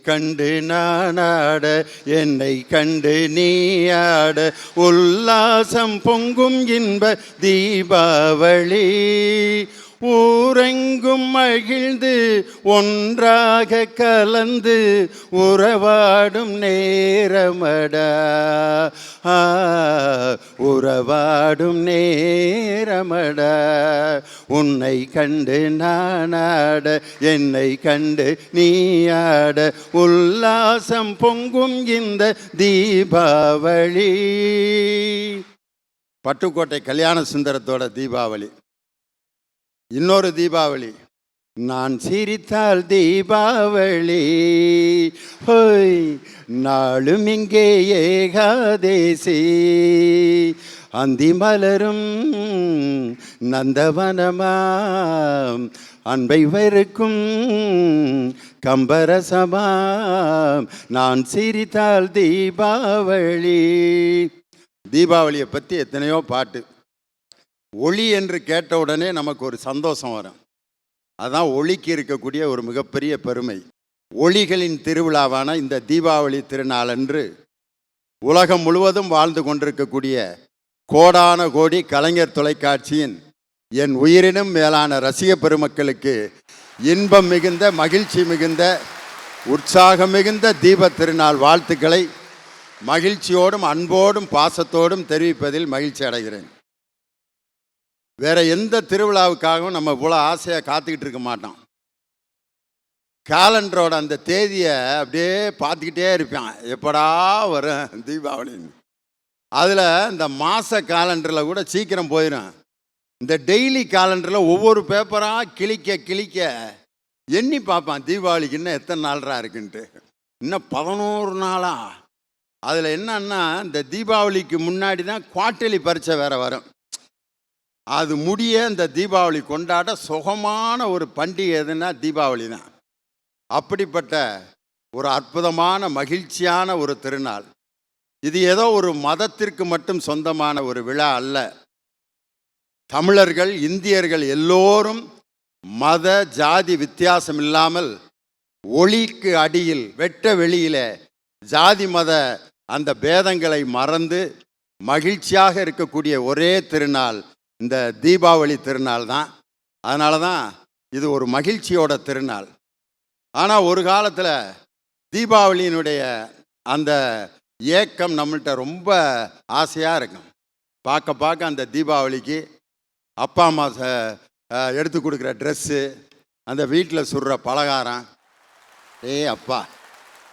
கண்டு நானாட, என்னை கண்டு நீயாட, உல்லாசம் பொங்கும் இன்ப தீபாவளி. ஊரெங்கும் மகிழ்ந்து ஒன்றாக கலந்து உறவாடும் நேரமடா, உறவாடும் நேரமடா. உன்னை கண்டு நானாட, என்னை கண்டு நீயாட, உல்லாசம் பொங்கும் இந்த தீபாவளி. பட்டுக்கோட்டை கல்யாண சுந்தரத்தோட தீபாவளி. இன்னொரு தீபாவளி, நான் சிரித்தால் தீபாவளி, ஹோய் நாளும் இங்கே ஏகாதேசி, அந்தி மலரும் நந்தவனமாம், அன்பை வெறுக்கும் கம்பரசமாம், நான் சிரித்தால் தீபாவளி. தீபாவளியை பற்றி எத்தனையோ பாட்டு. ஒளி என்று கேட்ட உடனே நமக்கு ஒரு சந்தோஷம் வரும். அதுதான் ஒளிக்கு இருக்கக்கூடிய ஒரு மிகப்பெரிய பெருமை. ஒளிகளின் திருவிழாவான இந்த தீபாவளி திருநாளன்று உலகம் முழுவதும் வாழ்ந்து கொண்டிருக்கக்கூடிய கோடான கோடி கலைஞர் தொலைக்காட்சியின் என் உயிரினும் மேலான ரசிக பெருமக்களுக்கு இன்பம் மிகுந்த, மகிழ்ச்சி மிகுந்த, உற்சாகம் மிகுந்த தீப திருநாள் வாழ்த்துக்களை மகிழ்ச்சியோடும் அன்போடும் பாசத்தோடும் தெரிவிப்பதில் மகிழ்ச்சி அடைகிறேன். வேறு எந்த திருவிழாவுக்காகவும் நம்ம இவ்வளோ ஆசையாக காத்துக்கிட்டு இருக்க மாட்டோம். கேலண்டரோட அந்த தேதியை அப்படியே பார்த்துக்கிட்டே இருப்பேன், எப்படா வரும் தீபாவளின்னு. அதில் இந்த மாத கேலண்டரில் கூட சீக்கிரம் போயிடும். இந்த டெய்லி கேலண்டரில் ஒவ்வொரு பேப்பராக கிளிக்க கிளிக்க எண்ணி பார்ப்பேன், தீபாவளிக்கு இன்னும் எத்தனை நாள்ரா இருக்குன்ட்டு. இன்னும் 11 நாளா. அதில் என்னன்னா, இந்த தீபாவளிக்கு முன்னாடி தான் குவார்ட்டர்லி பரீட்சை வேறு வரும். அது முடிய இந்த தீபாவளி கொண்டாட சுகமான ஒரு பண்டிகை எதுன்னா தீபாவளி தான். அப்படிப்பட்ட ஒரு அற்புதமான மகிழ்ச்சியான ஒரு திருநாள் இது. ஏதோ ஒரு மதத்திற்கு மட்டும் சொந்தமான ஒரு விழா அல்ல. தமிழர்கள், இந்தியர்கள் எல்லோரும் மத ஜாதி வித்தியாசம் இல்லாமல் ஒளிக்கு அடியில் வெட்ட வெளியில ஜாதி மத அந்த பேதங்களை மறந்து மகிழ்ச்சியாக இருக்கக்கூடிய ஒரே திருநாள் இந்த தீபாவளி திருநாள் தான். அதனால தான் இது ஒரு மகிழ்ச்சியோட திருநாள். ஆனால் ஒரு காலத்தில் தீபாவளியினுடைய அந்த ஏக்கம் நம்மள்கிட்ட ரொம்ப ஆசையாக இருக்கும். பார்க்க பார்க்க அந்த தீபாவளிக்கு அப்பா அம்மா எடுத்து கொடுக்குற ட்ரெஸ்ஸு, அந்த வீட்டில் சுடுற பலகாரம். அப்பா,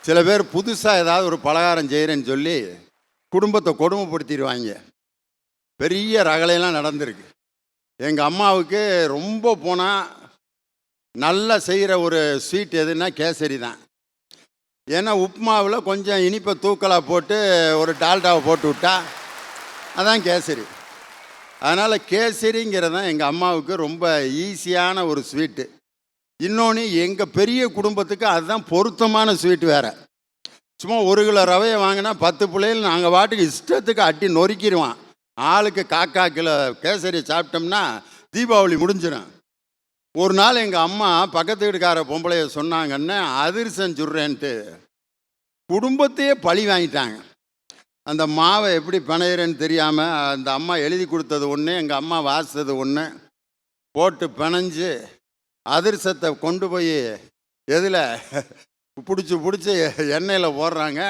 சில பேர் புதுசாக ஏதாவது ஒரு பலகாரம் செய்கிறேன்னு சொல்லி குடும்பத்தை கொடுமைப்படுத்திடுவாங்க. பெரிய ரகலையெல்லாம் நடந்திருக்கு. எங்கள் அம்மாவுக்கு ரொம்ப போனால் நல்லா செய்கிற ஒரு ஸ்வீட் எதுன்னா கேசரி தான். ஏன்னா உப்புமாவில் கொஞ்சம் இனிப்பை தூக்கலாக போட்டு ஒரு டால்டாவை போட்டு விட்டா அதான் கேசரி. அதனால் கேசரிங்கிறது தான் எங்கள் அம்மாவுக்கு ரொம்ப ஈஸியான ஒரு ஸ்வீட்டு. இன்னொன்று, எங்கள் பெரிய குடும்பத்துக்கு அதுதான் பொருத்தமான ஸ்வீட் வேறு. சும்மா 1 கிலோ ரவையை வாங்கினா 10 பிள்ளைகள் நாங்கள் வாட்டுக்கு இஷ்டத்துக்கு அட்டி நொறுக்கிடுவான். ஆளுக்கு காக்கா கிலோ கேசரி சாப்பிட்டோம்னா தீபாவளி முடிஞ்சிடும். ஒரு நாள் எங்கள் அம்மா பக்கத்து வீட்டுக்கார பொம்பளைய சொன்னாங்கன்னு அதிர்சம் சுடுறேன்ட்டு குடும்பத்தையே பழி வாங்கிட்டாங்க. அந்த மாவை எப்படி பிணையிறேன்னு தெரியாமல் அந்த அம்மா எழுதி கொடுத்தது ஒன்று, எங்கள் அம்மா வாசித்தது ஒன்று போட்டு பிணைஞ்சு அதிர்சத்தை கொண்டு போய் எதில் பிடிச்சி எண்ணெயில் போடுறாங்க.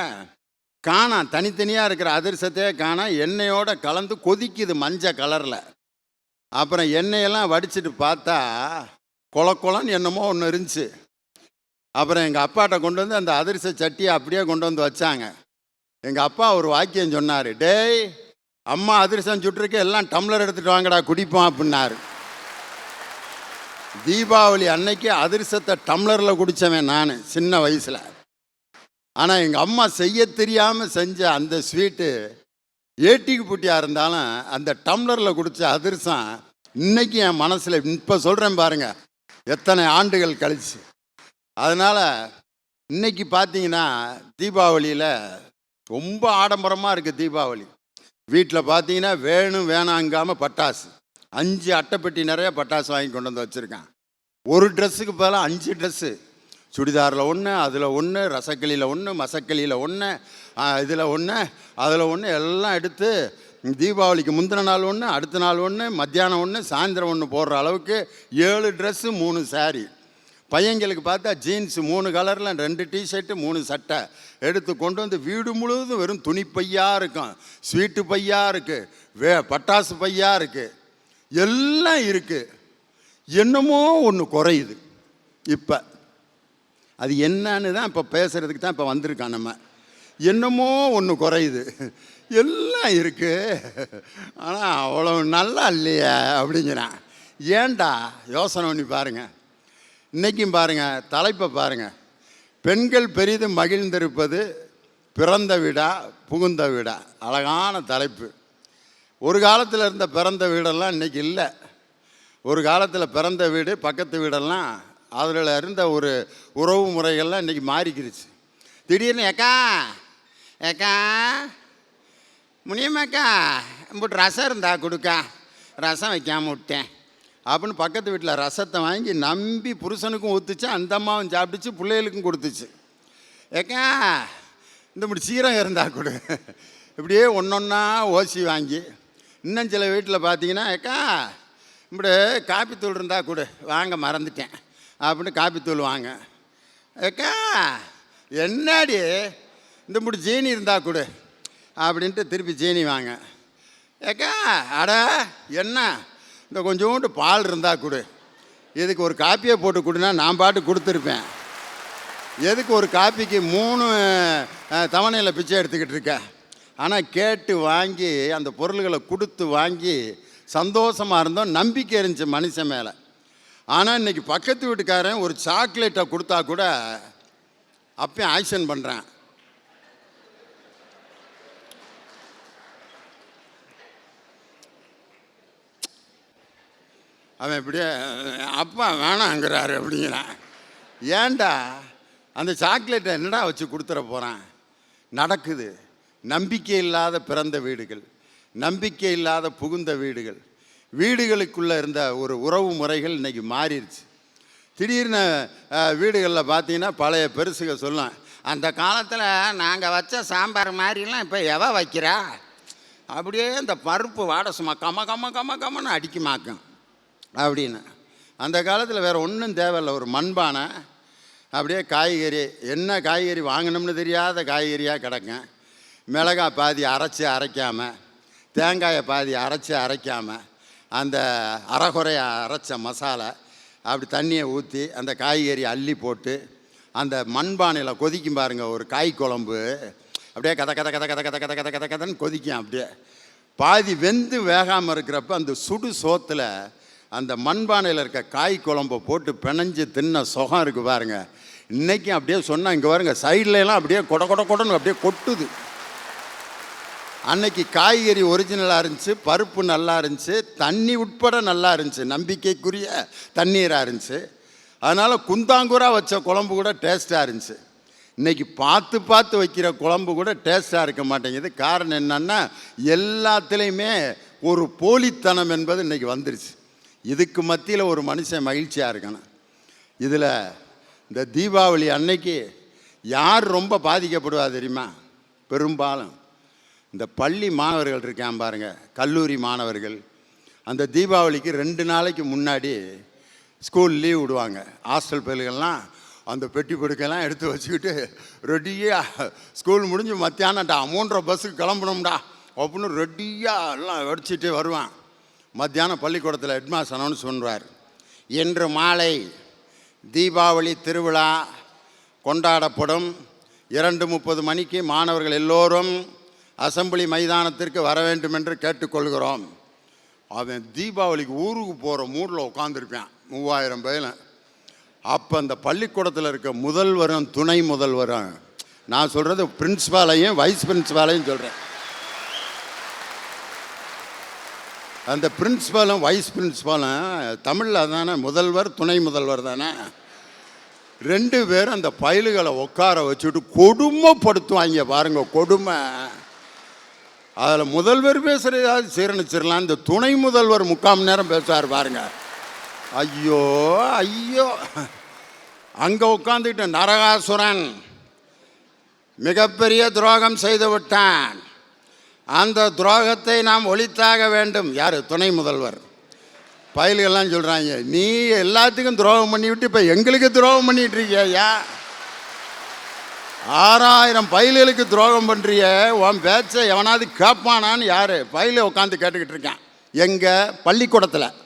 காணாம், தனித்தனியாக இருக்கிற அதிர்சத்தையே காணாம், எண்ணெயோடு கலந்து கொதிக்குது மஞ்சள் கலரில். அப்புறம் எண்ணெயெல்லாம் வடிச்சிட்டு பார்த்தா குளன்னு என்னமோ ஒன்று இருந்துச்சு. அப்புறம் எங்கள் அப்பாட்ட கொண்டு வந்து அந்த அதிர்ச சட்டியை அப்படியே கொண்டு வந்து வச்சாங்க. எங்கள் அப்பா ஒரு வாக்கியம் சொன்னார், டேய் அம்மா அதிர்சம் சுட்டுருக்கு, எல்லாம் டம்ளர் எடுத்துகிட்டு வாங்கடா குடிப்போம் அப்படின்னாரு. தீபாவளி அன்னைக்கு அதிர்சத்தை டம்ளரில் குடித்தவன் நான் சின்ன வயசில். ஆனால் எங்கள் அம்மா செய்ய தெரியாமல் செஞ்ச அந்த ஸ்வீட்டு ஏட்டிக்கு பூட்டியாக இருந்தாலும் அந்த டம்ளரில் குடித்த அதிர்சம் இன்னைக்கு என் மனசில். இப்போ சொல்கிறேன் பாருங்கள், எத்தனை ஆண்டுகள் கழிச்சு. அதனால் இன்னைக்கு பார்த்தீங்கன்னா தீபாவளியில் ரொம்ப ஆடம்பரமாக இருக்குது தீபாவளி. வீட்டில் பார்த்தீங்கன்னா வேணும் வேணாங்காமல் பட்டாசு 5 அட்டைப்பெட்டி நிறைய பட்டாசு வாங்கி கொண்டு வந்து வச்சுருக்கேன். ஒரு ட்ரெஸ்ஸுக்கு பதிலாக 5 ட்ரெஸ்ஸு. சுடிதாரில் ஒன்று, அதில் ஒன்று, ரசக்களியில் ஒன்று, மசக்களியில் ஒன்று, இதில் ஒன்று, அதில் ஒன்று எல்லாம் எடுத்து தீபாவளிக்கு முந்தின நாள் ஒன்று, அடுத்த நாள் ஒன்று, மத்தியானம் ஒன்று, சாயந்தரம் ஒன்று போடுற அளவுக்கு 7 ட்ரெஸ்ஸு 3 சாரீ. பையங்களுக்கு பார்த்தா ஜீன்ஸு 3 கலரில் 2 டிஷர்ட்டு 3 சட்டை எடுத்து கொண்டு வந்து வீடு முழுவதும் வெறும் துணி பையாக இருக்கும், ஸ்வீட்டு பையாக இருக்குது, பட்டாசு பையாக இருக்குது, எல்லாம் இருக்குது. என்னமோ ஒன்று குறையுது. இப்போ அது என்னன்னு தான் இப்போ பேசுகிறதுக்கு தான் இப்போ வந்திருக்கான். நம்ம என்னமோ ஒன்று குறையுது, எல்லாம் இருக்குது, ஆனால் அவ்வளோ நல்லா இல்லையே அப்படிங்கிறான். ஏண்டா யோசனை பண்ணி பாருங்கள். இன்றைக்கும் பாருங்கள், தலைப்பை பாருங்கள். பெண்கள் பெரிதும் மகிழ்ந்திருப்பது பிறந்த வீடா புகுந்த வீடா? அழகான தலைப்பு. ஒரு காலத்தில் இருந்த பிறந்த வீடெல்லாம் இன்றைக்கி இல்லை. ஒரு காலத்தில் பிறந்த வீடு பக்கத்து வீடெல்லாம் அதில் இருந்த ஒரு உறவு முறைகள்லாம் இன்றைக்கி மாறிக்கிருச்சு. திடீர்னு ஏக்கா ஏக்கா முனியம்மாக்கா இப்படி ரசம் இருந்தா கொடுக்கா, ரசம் வைக்காமல் விட்டேன் அப்படின்னு பக்கத்து வீட்டில் ரசத்தை வாங்கி நம்பி புருஷனுக்கும் ஊற்றுச்சு, அந்த அம்மாவும் சாப்பிட்டுச்சு, பிள்ளைகளுக்கும் கொடுத்துச்சு. ஏக்கா இந்த இப்படி சீரகம் இருந்தால் கொடு, இப்படியே ஒன்றொன்னா ஓசி வாங்கி. இன்னும் சில வீட்டில் பார்த்தீங்கன்னா ஏக்கா இப்படி காப்பித்தூள் இருந்தால் கொடு, வாங்க மறந்துட்டேன் அப்படின்னு காப்பித்தூள் வாங்க. ஏக்கா என்னாடி இந்த இப்படி ஜீனி இருந்தால் கொடு அப்படின்ட்டு திருப்பி ஜீனி வாங்க. ஏக்கா அட என்ன இந்த கொஞ்சோண்டு பால் இருந்தால் கொடு, எதுக்கு ஒரு காப்பியை போட்டு கொடுனா நான் பாட்டு கொடுத்துருப்பேன், எதுக்கு ஒரு காப்பிக்கு 3 தவணையில் பிச்சை எடுத்துக்கிட்டு இருக்க. ஆனால் கேட்டு வாங்கி அந்த பொருள்களை கொடுத்து வாங்கி சந்தோஷமாக இருந்தோம், நம்பிக்கை இருந்துச்சு மனுஷன் மேலே. ஆனால் இன்றைக்கி பக்கத்து வீட்டுக்காரன் ஒரு சாக்லேட்டை கொடுத்தா கூட அப்பயும் ஆக்ஷன் பண்ணுறான். அவன் இப்படியே அப்பா வேணாங்கிறாரு அப்படிங்கிறான். ஏண்டா அந்த சாக்லேட்டை என்னடா வச்சு கொடுத்துட போகிறான்? நடக்குது. நம்பிக்கை இல்லாத பிறந்த வீடுகள், நம்பிக்கை இல்லாத புகுந்த வீடுகள், வீடுகளுக்குள்ளே இருந்த ஒரு உறவு முறைகள் இன்றைக்கி மாறிடுச்சு. திடீர்னு வீடுகளில் பார்த்தீங்கன்னா பழைய பெருசுக சொல்லலாம், அந்த காலத்தில் நாங்கள் வச்ச சாம்பார் மாதிரிலாம் இப்போ எவ வைக்கிறா, அப்படியே இந்த பருப்பு வாடை சும்மா கம கம கம கமன்னு அடிக்குமாக்கும் அப்படின்னு. அந்த காலத்தில் வேறு ஒன்றும் தேவையில்லை, ஒரு மண்பானை, அப்படியே காய்கறி, என்ன காய்கறி வாங்கணும்னு தெரியாத காய்கறியாக கிடக்கும். மிளகாய் பாதி அரைக்காமல், தேங்காயை பாதி அரைக்காமல், அந்த அரைகுறையை அரைச்ச மசாலா அப்படி தண்ணியை ஊற்றி அந்த காய்கறி அள்ளி போட்டு அந்த மண்பானையில் கொதிக்கும் பாருங்கள் ஒரு காய் குழம்பு, அப்படியே கதை கதை கதை கதை கதை கதை கதை கதை கதைன்னு கொதிக்கும். அப்படியே பாதி வெந்து வேகாமல் இருக்கிறப்ப அந்த சுடு சோத்தில் அந்த மண்பானையில் இருக்க காய் குழம்பை போட்டு பிணைஞ்சு தின்ன சுகம் இருக்குது பாருங்கள். இன்றைக்கும் அப்படியே சொன்னால் இங்கே பாருங்க சைட்லலாம் அப்படியே கொட கொட கொடன்னு அப்படியே கொட்டுது. அன்னைக்கு காய்கறி ஒரிஜினலாக இருந்துச்சு, பருப்பு நல்லா இருந்துச்சு, தண்ணி உட்பட நல்லா இருந்துச்சு, நம்பிக்கைக்குரிய தண்ணீராக இருந்துச்சு. அதனால் குந்தாங்கூராக வச்ச குழம்பு கூட டேஸ்ட்டாக இருந்துச்சு. இன்றைக்கி பார்த்து பார்த்து வைக்கிற குழம்பு கூட டேஸ்ட்டாக இருக்க மாட்டேங்குது. காரணம் என்னன்னா எல்லாத்துலேயுமே ஒரு போலித்தனம் என்பது இன்றைக்கி வந்துருச்சு. இதுக்கு மத்தியில் ஒரு மனுஷன் மகிழ்ச்சியாக இருக்கணும். இதில் இந்த தீபாவளி அன்னைக்கு யார் ரொம்ப பாதிக்கப்படுவா தெரியுமா? பெரும்பாலும் இந்த பள்ளி மாணவர்கள் இருக்கான் பாருங்கள், கல்லூரி மாணவர்கள். அந்த தீபாவளிக்கு 2 நாளைக்கு முன்னாடி ஸ்கூல் லீவ் விடுவாங்க. ஹாஸ்டல் பிள்ளைகள்லாம் அந்த பெட்டி படுக்கையெல்லாம் எடுத்து வச்சுக்கிட்டு ரெடியாக ஸ்கூல் முடிஞ்சு மத்தியானம்டா 3:30 பஸ்ஸுக்கு கிளம்பணும்டா அப்படின்னு ரெடியாக எல்லாம் வடிச்சிட்டு வருவான். மத்தியானம் பள்ளிக்கூடத்தில் ஹெட்மாஸ்டர் அனௌன்ஸ் பண்ணுவார், இன்று மாலை தீபாவளி திருவிழா கொண்டாடப்படும், 2:30 மணிக்கு மாணவர்கள் எல்லோரும் அசம்பிளி மைதானத்திற்கு வர வேண்டும் என்று கேட்டுக்கொள்கிறோம். அவன் தீபாவளிக்கு ஊருக்கு போகிற மூடில் உட்காந்துருப்பான் 3000 பேர். அப்போ அந்த பள்ளிக்கூடத்தில் இருக்க முதல்வரும் துணை முதல்வரும், நான் சொல்கிறது பிரின்ஸிபாலையும் வைஸ் பிரின்ஸிபாலையும் சொல்கிறேன், அந்த பிரின்ஸிபாலும் வைஸ் பிரின்ஸிபாலும் தமிழில் தானே முதல்வர் துணை முதல்வர் தானே, 2 பேரும் அந்த பயலுகளை உட்கார வச்சுட்டு கொடுமைப்படுத்துவாங்க பாருங்க. கொடுமை. அதில் முதல்வர் பேசுகிறதாவது சீரணிச்சிடலாம், இந்த துணை முதல்வர் 3/4 மணி நேரம் பேசுவார் பாருங்க. ஐயோ ஐயோ. அங்கே உட்காந்துக்கிட்டு நரகாசுரன் மிகப்பெரிய துரோகம் செய்து விட்டான், அந்த துரோகத்தை நாம் ஒழித்தாக வேண்டும். யார்? துணை முதல்வர். பயல்கள்லாம் சொல்கிறாங்க, நீ எல்லாத்துக்கும் துரோகம் பண்ணிவிட்டு இப்போ எங்களுக்கு துரோகம் பண்ணிட்டு இருக்கியா? 6000 பயல்களுக்கு துரோகம் பண்ணுறிய, உன் பேச்சை எவனாவது கேட்பானான்னு யார் பயில உட்காந்து கேட்டுக்கிட்டு இருக்கான் எங்கள் பள்ளிக்கூடத்தில்.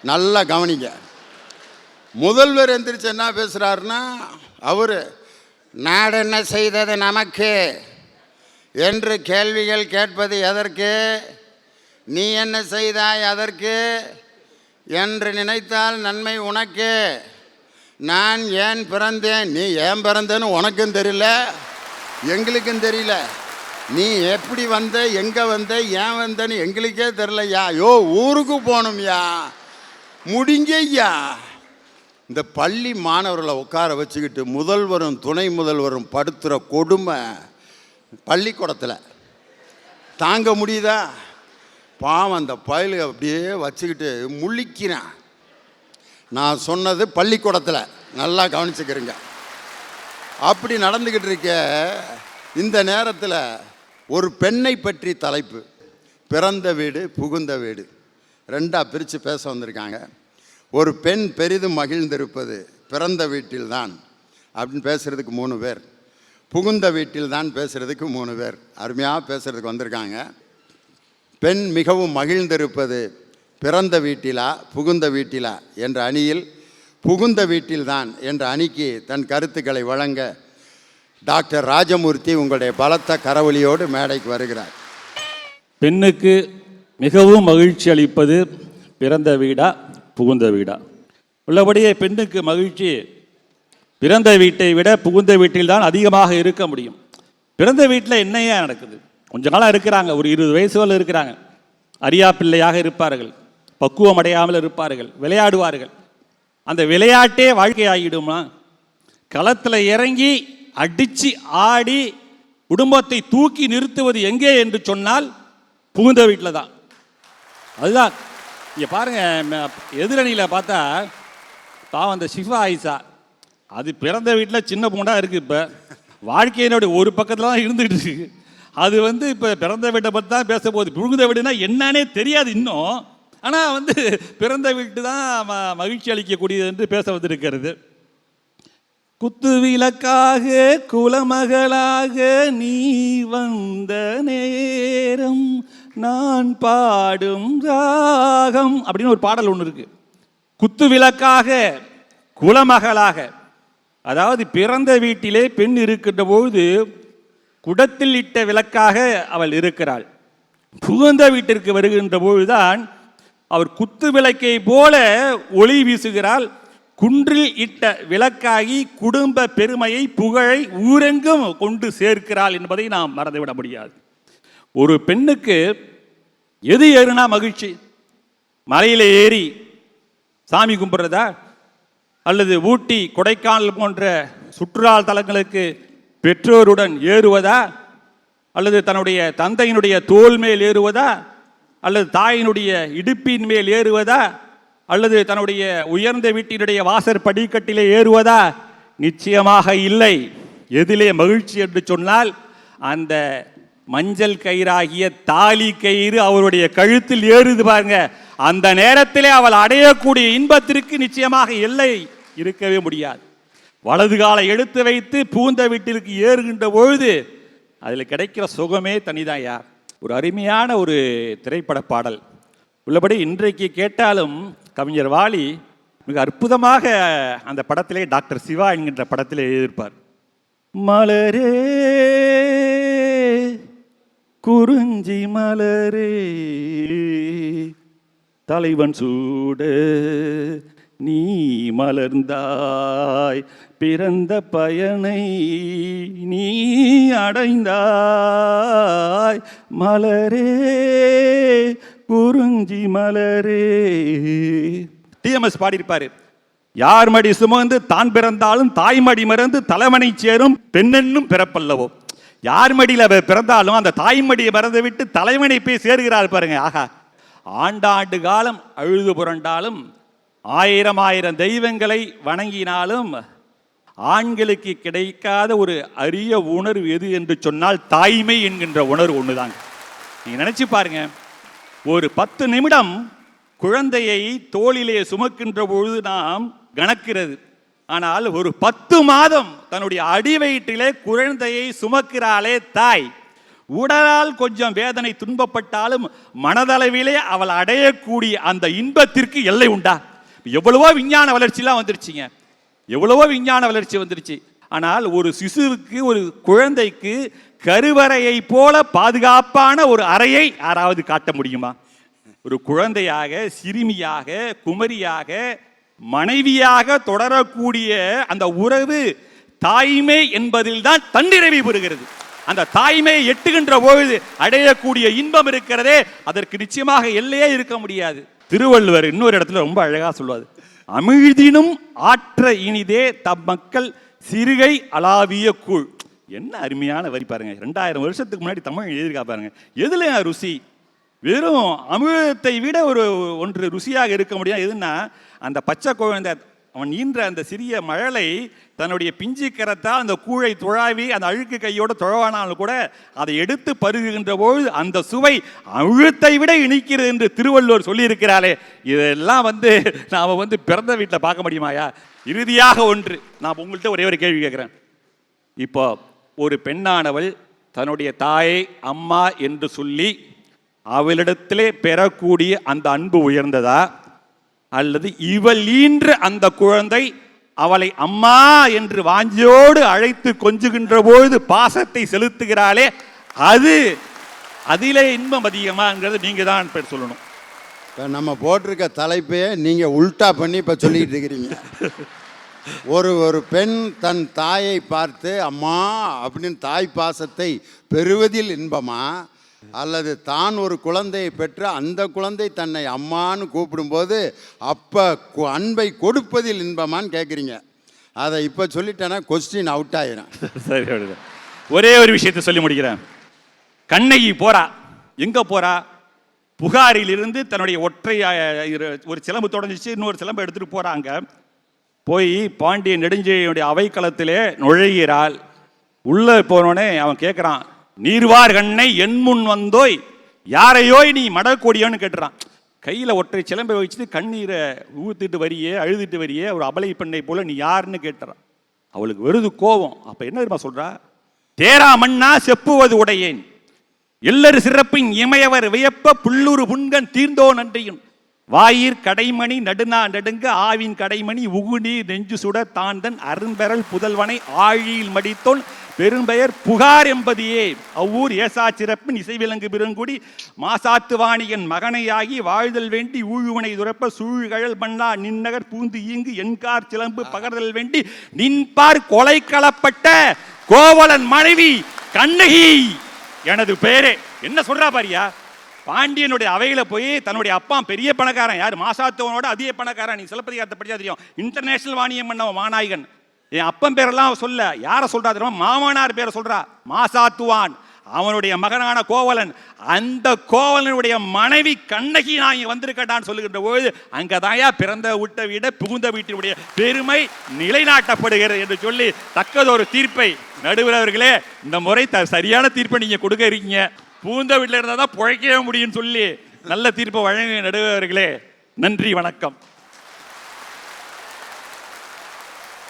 நல்லா கவனிங்க. முதல்வர் எந்திரிச்சு என்ன பேசுகிறாருன்னா, அவர் நாடு என்ன செய்தது நமக்கு என்று கேள்விகள் கேட்பது எதற்கு, நீ என்ன செய்தாய் அதற்கு என்று நினைத்தால் நன்மை உனக்கு, நான் ஏன் பிறந்தேன், நீ ஏன் பிறந்தேன்னு உனக்கும் தெரியல எங்களுக்கும் தெரியல, நீ எப்படி வந்த எங்கே வந்த ஏன் வந்தேன்னு எங்களுக்கே தெரியலையா, யோ ஊருக்கு போகணும்யா முடிங்கய்யா. இந்த பள்ளி மாணவர்களை உட்கார வச்சுக்கிட்டு முதல்வரும் துணை முதல்வரும் படுத்துகிற கொடுமை பள்ளிக்கூடத்தில் தாங்க முடியுதா? பாவம் அந்த பயலுக அப்படியே வச்சுக்கிட்டு முழிக்கிறான். நான் சொன்னது பள்ளிக்கூடத்தில், நல்லா கவனிச்சுக்கிறீங்க. அப்படி நடந்துக்கிட்டு இருக்க இந்த நேரத்தில் ஒரு பெண்ணை பற்றி தலைப்பு, பிறந்த வீடு புகுந்த வீடு, ரெண்டாக பிரித்து பேச வந்திருக்காங்க. ஒரு பெண் பெரிதும் மகிழ்ந்திருப்பது பிறந்த வீட்டில்தான் அப்படின்னு பேசுகிறதுக்கு 3 பேர், புகுந்த வீட்டில் தான் பேசுகிறதுக்கு 3 பேர் அருமையாக பேசுகிறதுக்கு வந்திருக்காங்க. பெண் மிகவும் மகிழ்ந்திருப்பது பிறந்த வீட்டிலா புகுந்த வீட்டிலா என்ற அணியில் புகுந்த வீட்டில்தான் என்ற அணிக்கு தன் கருத்துக்களை வழங்க டாக்டர் ராஜமூர்த்தி உங்களுடைய பலத்த கரவொலியோடு மேடைக்கு வருகிறார். பெண்ணுக்கு மிகவும் மகிழ்ச்சி அளிப்பது பிறந்த வீடா புகுந்த வீடா? உள்ளபடியே பெண்ணுக்கு மகிழ்ச்சி பிறந்த வீட்டை விட புகுந்த வீட்டில் தான் அதிகமாக இருக்க முடியும். பிறந்த வீட்டில் என்னையா நடக்குது? கொஞ்ச நாளாக இருக்கிறாங்க, ஒரு 20 வயசுல இருக்கிறாங்க, அறியா பிள்ளையாக இருப்பார்கள், பக்குவம் அடையாமல் இருப்பார்கள், விளையாடுவார்கள். அந்த விளையாட்டே வாழ்க்கையாகிடுமா? களத்தில் இறங்கி அடித்து ஆடி குடும்பத்தை தூக்கி நிறுத்துவது எங்கே என்று சொன்னால் புகுந்த வீட்டில் தான். அதுதான் இங்கே பாருங்கள், எதிரணியில் பார்த்தா பாவம் அந்த ஷிஃபா ஆயிஷா, அது பிறந்த வீட்டில் சின்ன பூண்டாக இருக்குது. இப்போ வாழ்க்கையினுடைய ஒரு பக்கத்தில் தான் இருந்துகிட்டு இருக்கு. அது இப்போ பிறந்த வீட்டை பற்றி தான் பேச போகுது. புகுந்த வீடுனா என்னன்னே தெரியாது இன்னும். ஆனால் பிறந்த வீட்டு தான் மகிழ்ச்சி அளிக்கக்கூடியது என்று பேச வந்திருக்கிறது. குத்து விளக்காக குலமகளாக நீ வந்த நேரம் நான் பாடும் ராகம் அப்படின்னு ஒரு பாடல் ஒன்று இருக்கு. குத்து விளக்காக குலமகளாக, அதாவது பிறந்த வீட்டிலே பெண் இருக்கின்ற பொழுது குடத்தில் இட்ட விளக்காக அவள் இருக்கிறாள். புகுந்த வீட்டிற்கு வருகின்ற பொழுதுதான் அவர் குத்து விளக்கை போல ஒளி வீசுகிறாள். குன்றில் இட்ட விளக்காகி குடும்ப பெருமையை புகழை ஊரெங்கும் கொண்டு சேர்க்கிறாள் என்பதை நாம் மறந்துவிட முடியாது. ஒரு பெண்ணுக்கு எது ஏறுனா மகிழ்ச்சி? மலையில் ஏறி சாமி கும்பிட்றதா, அல்லது ஊட்டி கொடைக்கானல் போன்ற சுற்றுலா தலங்களுக்கு பெற்றோருடன் ஏறுவதா, அல்லது தன்னுடைய தந்தையினுடைய தோல் மேல் ஏறுவதா, அல்லது தாயினுடைய இடுப்பின் மேல் ஏறுவதா, அல்லது தன்னுடைய உயர்ந்த வீட்டினுடைய வாசற் படிக்கட்டிலே ஏறுவதா? நிச்சயமாக இல்லை. எதிலே மகிழ்ச்சி என்று சொன்னால் அந்த மஞ்சள் கயிறாகிய தாலி கயிறு அவருடைய கழுத்தில் ஏறுது பாருங்க. அந்த நேரத்திலே அவள் அடையக்கூடிய இன்பத்திற்கு நிச்சயமாக எல்லை இருக்கவே முடியாது. வலது காலை எடுத்து வைத்து பூந்த வீட்டிற்கு ஏறுகின்ற பொழுது அதில் கிடைக்கிற சுகமே தனிதாயா. ஒரு அருமையான ஒரு திரைப்பட பாடல். உள்ளபடி இன்றைக்கு கேட்டாலும் கவிஞர் வாலி மிக அற்புதமாக அந்த படத்திலே டாக்டர் சிவா என்கின்ற படத்திலே எழுதியிருப்பார். மலரே குறிஞ்சி மலரே தலைவன் சூட நீ மலர்ந்தாய், பிறந்த பயனை நீ அடைந்தாய், மலரே குறிஞ்சி மலரே. டிஎம்எஸ் பாடியிருப்பாரு, யார் மடி சுமந்து தான் பிறந்தாலும் தாய்மடி மறந்து தலைமனை சேரும் பெண்ணென்னும் பிறப்பல்லவோ. யார் மடியில் பிறந்தாலும் அந்த தாய்மடியை மறந்து விட்டு தலைமனை போய் சேர்கிறார் பாருங்க. ஆகா, ஆண்டாண்டு காலம் அழுது புரண்டாலும் 1000 தெய்வங்களை வணங்கினாலும் ஆண்களுக்கு கிடைக்காத ஒரு அரிய உணர்வு எது என்று சொன்னால் தாய்மை என்கின்ற உணர்வு ஒண்ணுதாங்க. நீங்க நினைச்சு பாருங்க, ஒரு 10 நிமிடம் குழந்தையை தோளிலே சுமக்கின்ற பொழுது நாம் கணக்கிறது. ஆனால் ஒரு 10 மாதம் தன்னுடைய அடி வயிற்றிலே குழந்தையை சுமக்கிறாளே தாய், உடலால் கொஞ்சம் வேதனை துன்பப்பட்டாலும் மனதளவிலே அவள் அடையக்கூடிய அந்த இன்பத்திற்கு எல்லை உண்டா? எவ்வளவோ விஞ்ஞான வளர்ச்சிலாம் வந்துருச்சுங்க, எவ்வளவோ விஞ்ஞான வளர்ச்சி வந்துருச்சு. ஆனால் ஒரு சிசுவுக்கு, ஒரு குழந்தைக்கு கருவறையை போல பாதுகாப்பான ஒரு அறையை யாராவது காட்ட முடியுமா? ஒரு குழந்தையாக, சிறுமியாக, குமரியாக, மனைவியாக தொடரக்கூடிய அந்த உறவு தாய்மை என்பதில் தான் தன்னிறைவு பெறுகிறது. அந்த தாய்மையை எட்டுகின்ற பொழுது அடையக்கூடிய இன்பம் இருக்கிறதே, அதற்கு நிச்சயமாக எல்லையே இருக்க முடியாது. திருவள்ளுவர் இன்னொரு இடத்துல ரொம்ப அழகா சொல்வார், அமிழ்தினும் ஆற்ற இனிதே தம் மக்கள் சிறுகை அளாவிய கூழ். என்ன அருமையான வரி பாருங்க. 2000 வருஷத்துக்கு முன்னாடி தமிழ் எழுதியிருக்கா பாருங்க. எதுல ருசி? வெறும் அமிழ்தத்தை விட ஒன்று ருசியாக இருக்க முடியாது. எதுன்னா அந்த பச்சை குழந்தை அவன் ஈன்ற அந்த சிறிய மழலை தன்னுடைய பிஞ்சு கரத்தால் அந்த கூழை துழாவி அந்த அழுக்கு கையோடு துழவானாலும் கூட அதை எடுத்து பருகுகின்ற பொழுது அந்த சுவை அழுத்தை விட இனிக்கிறது என்று திருவள்ளுவர் சொல்லியிருக்கிறாரே, இதெல்லாம் நாம் பிறந்த வீட்டில் பார்க்க முடியுமாயா? இறுதியாக ஒன்று, நான் உங்கள்கிட்ட ஒரே ஒரு கேள்வி கேட்குறேன். இப்போ ஒரு பெண்ணானவள் தன்னுடைய தாயை அம்மா என்று சொல்லி அவளிடத்திலே பெறக்கூடிய அந்த அன்பு உயர்ந்ததா, அல்லது இவள் ஈன்ற அந்த குழந்தை அவளை அம்மா என்று வாஞ்சியோடு அழைத்து கொஞ்சுகின்ற பொழுது பாசத்தை செலுத்துகிறாளே, அதிலே இன்பம் அதிகமாங்கிறது நீங்க தான் சொல்லணும். இப்போ நம்ம போட்டிருக்க தலைப்பையே நீங்கள் உல்டா பண்ணி இப்போ சொல்லிக்கிட்டு இருக்கிறீங்க. ஒரு பெண் தன் தாயை பார்த்து அம்மா அப்படின்னு தாய் பாசத்தை பெறுவதில் இன்பமா, அல்லது தான் ஒரு குழந்தையை பெற்று அந்த குழந்தை தன்னை அம்மான்னு கூப்பிடும்போது அப்போ அன்பை கொடுப்பதில் இன்பமான்னு கேட்குறீங்க. அதை இப்போ சொல்லிட்டேன்னா கொஸ்டின் அவுட் ஆயிரும். சரி, ஒரே ஒரு விஷயத்தை சொல்லி முடிக்கிறேன். கண்ணகி போறா, எங்க போறா? புகாரிலிருந்து தன்னுடைய ஒற்றை ஒரு சிலம்பு தொடஞ்சிச்சு, இன்னொரு சிலம்பு எடுத்துட்டு போறாங்க. போய் பாண்டிய நெடுஞ்செழியனுடைய அவைக்களத்திலே நுழைகிறாள். உள்ள போனோடனே அவன் கேட்குறான், நீர்வார் கண்ணை என் முன் வந்தோய் யாரையோய் நீ மடக்கூடியோன்னு கேட்டுறான். கையில் ஒற்றை சிலம்பை வச்சுட்டு கண்ணீரை ஊற்றிட்டு வரியே, அழுதுட்டு வரியே, ஒரு அபலை பெண்ணை போல நீ யாருன்னு கேட்டுறான். அவளுக்கு வருது கோபம். அப்போ என்ன தெரியுமா சொல்றா? தேரா மண்ணா செப்புவது உடையேன், எல்லரு சிறப்பின் இமையவர் வியப்ப புல்லுரு புண்கன் தீர்ந்தோ நன்றியும், வாயிற் கடைமணி நடுநா நடுங்க ஆவின் கடைமணி உகுநீ நெஞ்சு சுட தாந்தன் அரும்பெறல் புதல்வனை ஆழியில் மடித்தோன் பெரும்பெயர் புகார் என்பதையே அவ்வூர் ஏசா சிறப்பின் இசைவிலங்கு பெருங்குடி மாசாத்து வாணியன் மகனையாகி வாழ்தல் வேண்டி ஊழுவனை துறப்ப சூழ்கழல் மண்ணா நின்னகர் பூந்து ஈங்கு என்கார் சிலம்பு பகர்தல் வேண்டி நின்பார் கொலை களப்பட்ட கோவலன் மனைவி கண்ணகி எனது பெயரே. என்ன சொல்றா பாரியா? பாண்டியனுடைய அவையில போய் தன்னுடைய அப்பா பெரிய பணக்காரன், யார் மாசாத்துவனோட அதிக பணக்காரன். நீ சிலப்பதிகாரத்தை படிச்சா தெரியும். இன்டர்நேஷனல் வாணியம் பண்ண மாநாயகன். என் அப்பன் பேரெல்லாம் சொல்ல, யார சொல்றா தெரியுமா? மாமனார் பேரை சொல்றா. மாசாத்துவான், அவனுடைய மகனான கோவலன், அந்த கோவலனுடைய மனைவி கண்ணகி நான் இங்க வந்திருக்கட்டான்னு சொல்லுகின்ற பொழுது அங்கதாயா பிறந்த விட்ட விட புகுந்த வீட்டினுடைய பெருமை நிலைநாட்டப்படுகிறது என்று சொல்லி தக்கதொரு தீர்ப்பை நடுவர் அவர்களே, இந்த முறை சரியான தீர்ப்பை நீங்க கொடுக்க இருக்கீங்க. பூந்த வீட்டில் இருந்தால் தான் பிழைக்கவே முடியும்னு சொல்லி நல்ல தீர்ப்பை வழங்க நடுவர்களே. நன்றி, வணக்கம்.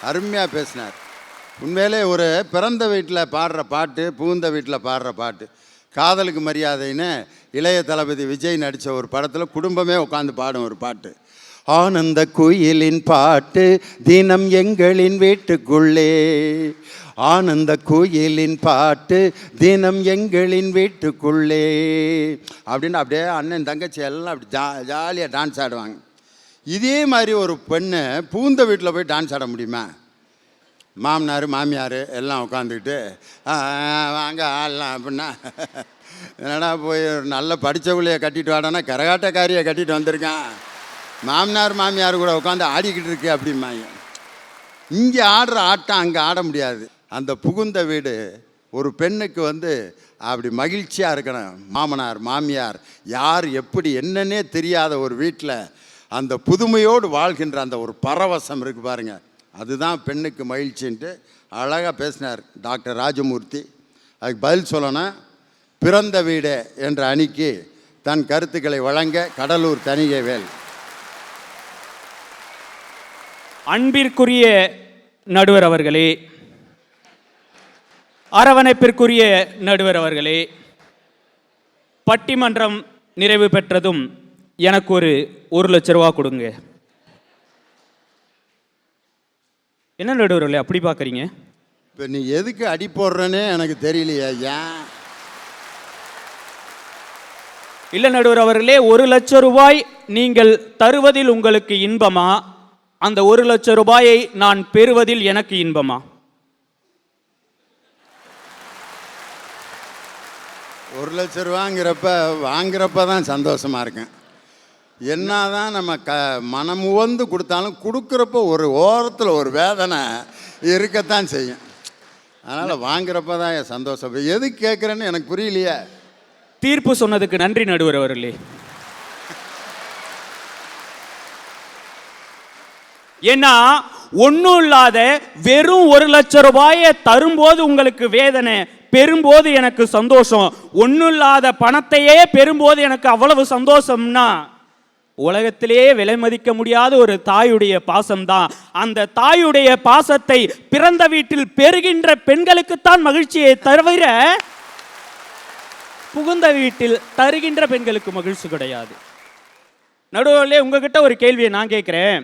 அருமையாக பேசினார். உண்மையிலே ஒரு பிறந்த வீட்டில் பாடுற பாட்டு, புகுந்த வீட்டில் பாடுற பாட்டு, காதலுக்கு மரியாதைன்னு இளைய தளபதி விஜய் நடித்த ஒரு படத்தில் குடும்பமே உட்காந்து பாடும் ஒரு பாட்டு. ஆனந்த குயிலின் பாட்டு தினம் எங்களின் வீட்டுக்குள்ளே, ஆனந்த குயிலின் பாட்டு தினம் எங்களின் வீட்டுக்குள்ளே அப்படின்னு அப்படியே அண்ணன் தங்கச்சி எல்லாம் அப்படி ஜாலியாக டான்ஸ் ஆடுவாங்க. இதே மாதிரி ஒரு பெண்ணு பூந்த வீட்டில் போய் டான்ஸ் ஆட முடியுமா? மாமனார் மாமியார் எல்லாம் உட்காந்துக்கிட்டு வாங்க ஆடலாம் அப்படின்னா, என்னடா போய் ஒரு நல்ல படித்தவளையை கட்டிட்டு வாடானா கரகாட்டக்காரியை கட்டிட்டு வந்திருக்கான், மாமனார் மாமியார் கூட உட்காந்து ஆடிக்கிட்டு இருக்கு அப்படிம்பாங்க. இங்கே ஆடுற ஆட்டம் அங்கே ஆட முடியாது. அந்த புகுந்த வீடு ஒரு பெண்ணுக்கு அப்படி மகிழ்ச்சியாக இருக்கணும். மாமனார் மாமியார் யார் எப்படி என்னன்னே தெரியாத ஒரு வீட்டில் அந்த புதுமையோடு வாழ்கின்ற அந்த ஒரு பரவசம் இருக்குது பாருங்க, அதுதான் பெண்ணுக்கு மகிழ்ச்சின்ட்டு அழகாக பேசினார் டாக்டர் ராஜமூர்த்தி. அதுக்கு பதில் சொல்லணும், பிறந்த வீடு என்ற அணிக்கு தன் கருத்துக்களை வழங்க கடலூர் தணிகைவேல். அன்பிற்குரிய நடுவர் அவர்களே, அரவணைப்பிற்குரிய நடுவர் அவர்களே, பட்டிமன்றம் நிறைவு பெற்றதும் எனக்கு ஒரு 1,00,000 ரூபா கொடுங்க. என்ன நடுவர்களே அப்படி பார்க்குறீங்க? இப்போ நீ எதுக்கு அடி போடுறேன்னே எனக்கு தெரியலையே. ஏன் இல்லை நடுவர் அவர்களே, 1,00,000 ரூபாய் நீங்கள் தருவதில் உங்களுக்கு இன்பமா, அந்த 1,00,000 ரூபாயை நான் பெறுவதில் எனக்கு இன்பமா? 1,00,000 ரூபாங்கிறப்ப வாங்குறப்ப தான் சந்தோஷமாக இருக்கேன். என்னதான் நம்ம மனம் உவந்து கொடுத்தாலும் கொடுக்குறப்ப ஒரு ஓரத்தில் ஒரு வேதனை இருக்கத்தான் செய்யும். அதனால் வாங்குறப்ப தான் என் சந்தோஷம். எதுக்கு கேட்குறேன்னு எனக்கு புரியலையே. தீர்ப்பு சொன்னதுக்கு நன்றி நடுவர் அவர்களே. ஏன்னா ஒன்றும் இல்லாத வெறும் 1,00,000 ரூபாயை தரும்போது உங்களுக்கு வேதனை, பெறும்போது எனக்கு சந்தோஷம். ஒன்றும் இல்லாத பணத்தையே பெறும்போது எனக்கு அவ்வளவு சந்தோஷம்னா உலகத்திலேயே விலை மதிக்க முடியாத ஒரு தாயுடைய பாசம்தான். அந்த தாயுடைய பாசத்தை பிறந்த வீட்டில் பெறுகின்ற பெண்களுக்குத்தான் மகிழ்ச்சியை தவிர புகுந்த வீட்டில் தருகின்ற பெண்களுக்கு மகிழ்ச்சி கிடையாது. நடுவர்களே, உங்ககிட்ட ஒரு கேள்வியை நான் கேட்குறேன்.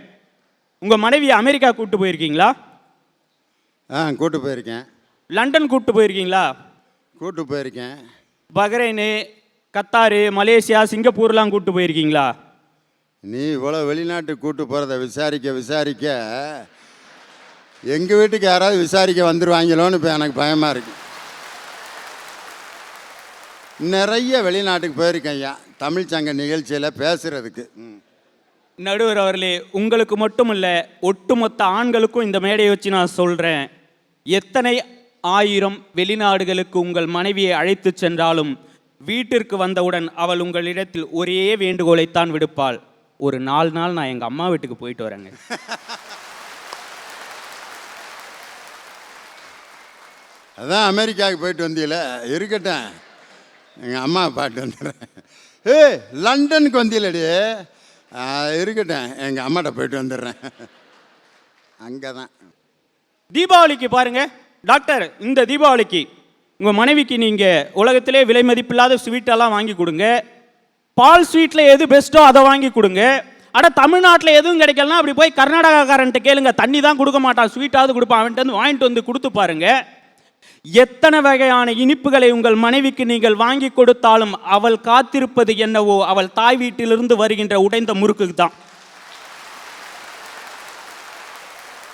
உங்கள் மனைவியை அமெரிக்கா கூட்டு போயிருக்கீங்களா? கூட்டு போயிருக்கேன். லண்டன் கூட்டு போயிருக்கீங்களா? கூட்டு போயிருக்கேன். பஹ்ரைனு, கத்தாரு, மலேசியா, சிங்கப்பூர்லாம் கூட்டு போயிருக்கீங்களா? நீ இவ்வளோ வெளிநாட்டுக்கு கூட்டு போகிறத விசாரிக்க எங்கள் வீட்டுக்கு யாராவது விசாரிக்க வந்துடுவாங்களோன்னு இப்போ எனக்கு பயமாக இருக்கு. நிறைய வெளிநாட்டுக்கு போயிருக்கேன் ஐயா, தமிழ் சங்க நிகழ்ச்சியில் பேசுகிறதுக்கு. நடுவர் அவர்களே, உங்களுக்கு மட்டும் இல்லை, ஒட்டுமொத்த ஆண்களுக்கும் இந்த மேடையை வச்சு நான் சொல்கிறேன். எத்தனை ஆயிரம் வெளிநாடுகளுக்கு உங்கள் மனைவியை அழைத்து சென்றாலும் வீட்டிற்கு வந்தவுடன் அவள் உங்களிடத்தில் ஒரே வேண்டுகோளைத்தான் விடுப்பாள். ஒரு 4 நாள் நான் எங்கள் அம்மா வீட்டுக்கு போயிட்டு வரேங்க. அதான் அமெரிக்காவுக்கு போயிட்டு வந்தீங்கள, இருக்கட்டும், எங்கள் அம்மா பாட்டு வந்துடுறேன். லண்டனுக்கு வந்தீங்களடி, இருக்கட்டும், எங்கள் அம்மாட்ட போயிட்டு வந்துடுறேன். அங்கே தான் தீபாவளிக்கு பாருங்க டாக்டர், இந்த தீபாவளிக்கு உங்கள் மனைவிக்கு நீங்கள் உலகத்திலே விலை மதிப்பில்லாத ஸ்வீட்டெல்லாம் வாங்கி கொடுங்க. பால் ஸ்வீட்டில் எது பெஸ்ட்டோ அதை வாங்கி கொடுங்க. ஆனால் தமிழ்நாட்டில் எதுவும் கிடைக்கலனா அப்படி போய் கர்நாடகாக்காரன்ட்ட கேளுங்க, தண்ணி தான் கொடுக்க மாட்டான், ஸ்வீட்டாவது கொடுப்பான், அவன்கிட்ட வந்து வாங்கிட்டு வந்து கொடுத்து பாருங்க. எத்தனை வகையான இனிப்புகளை உங்கள் மனைவிக்கு நீங்கள் வாங்கி கொடுத்தாலும் அவள் காத்திருப்பது என்னவோ அவள் தாய் வீட்டிலிருந்து வருகின்ற உடைந்த முறுக்கு தான்.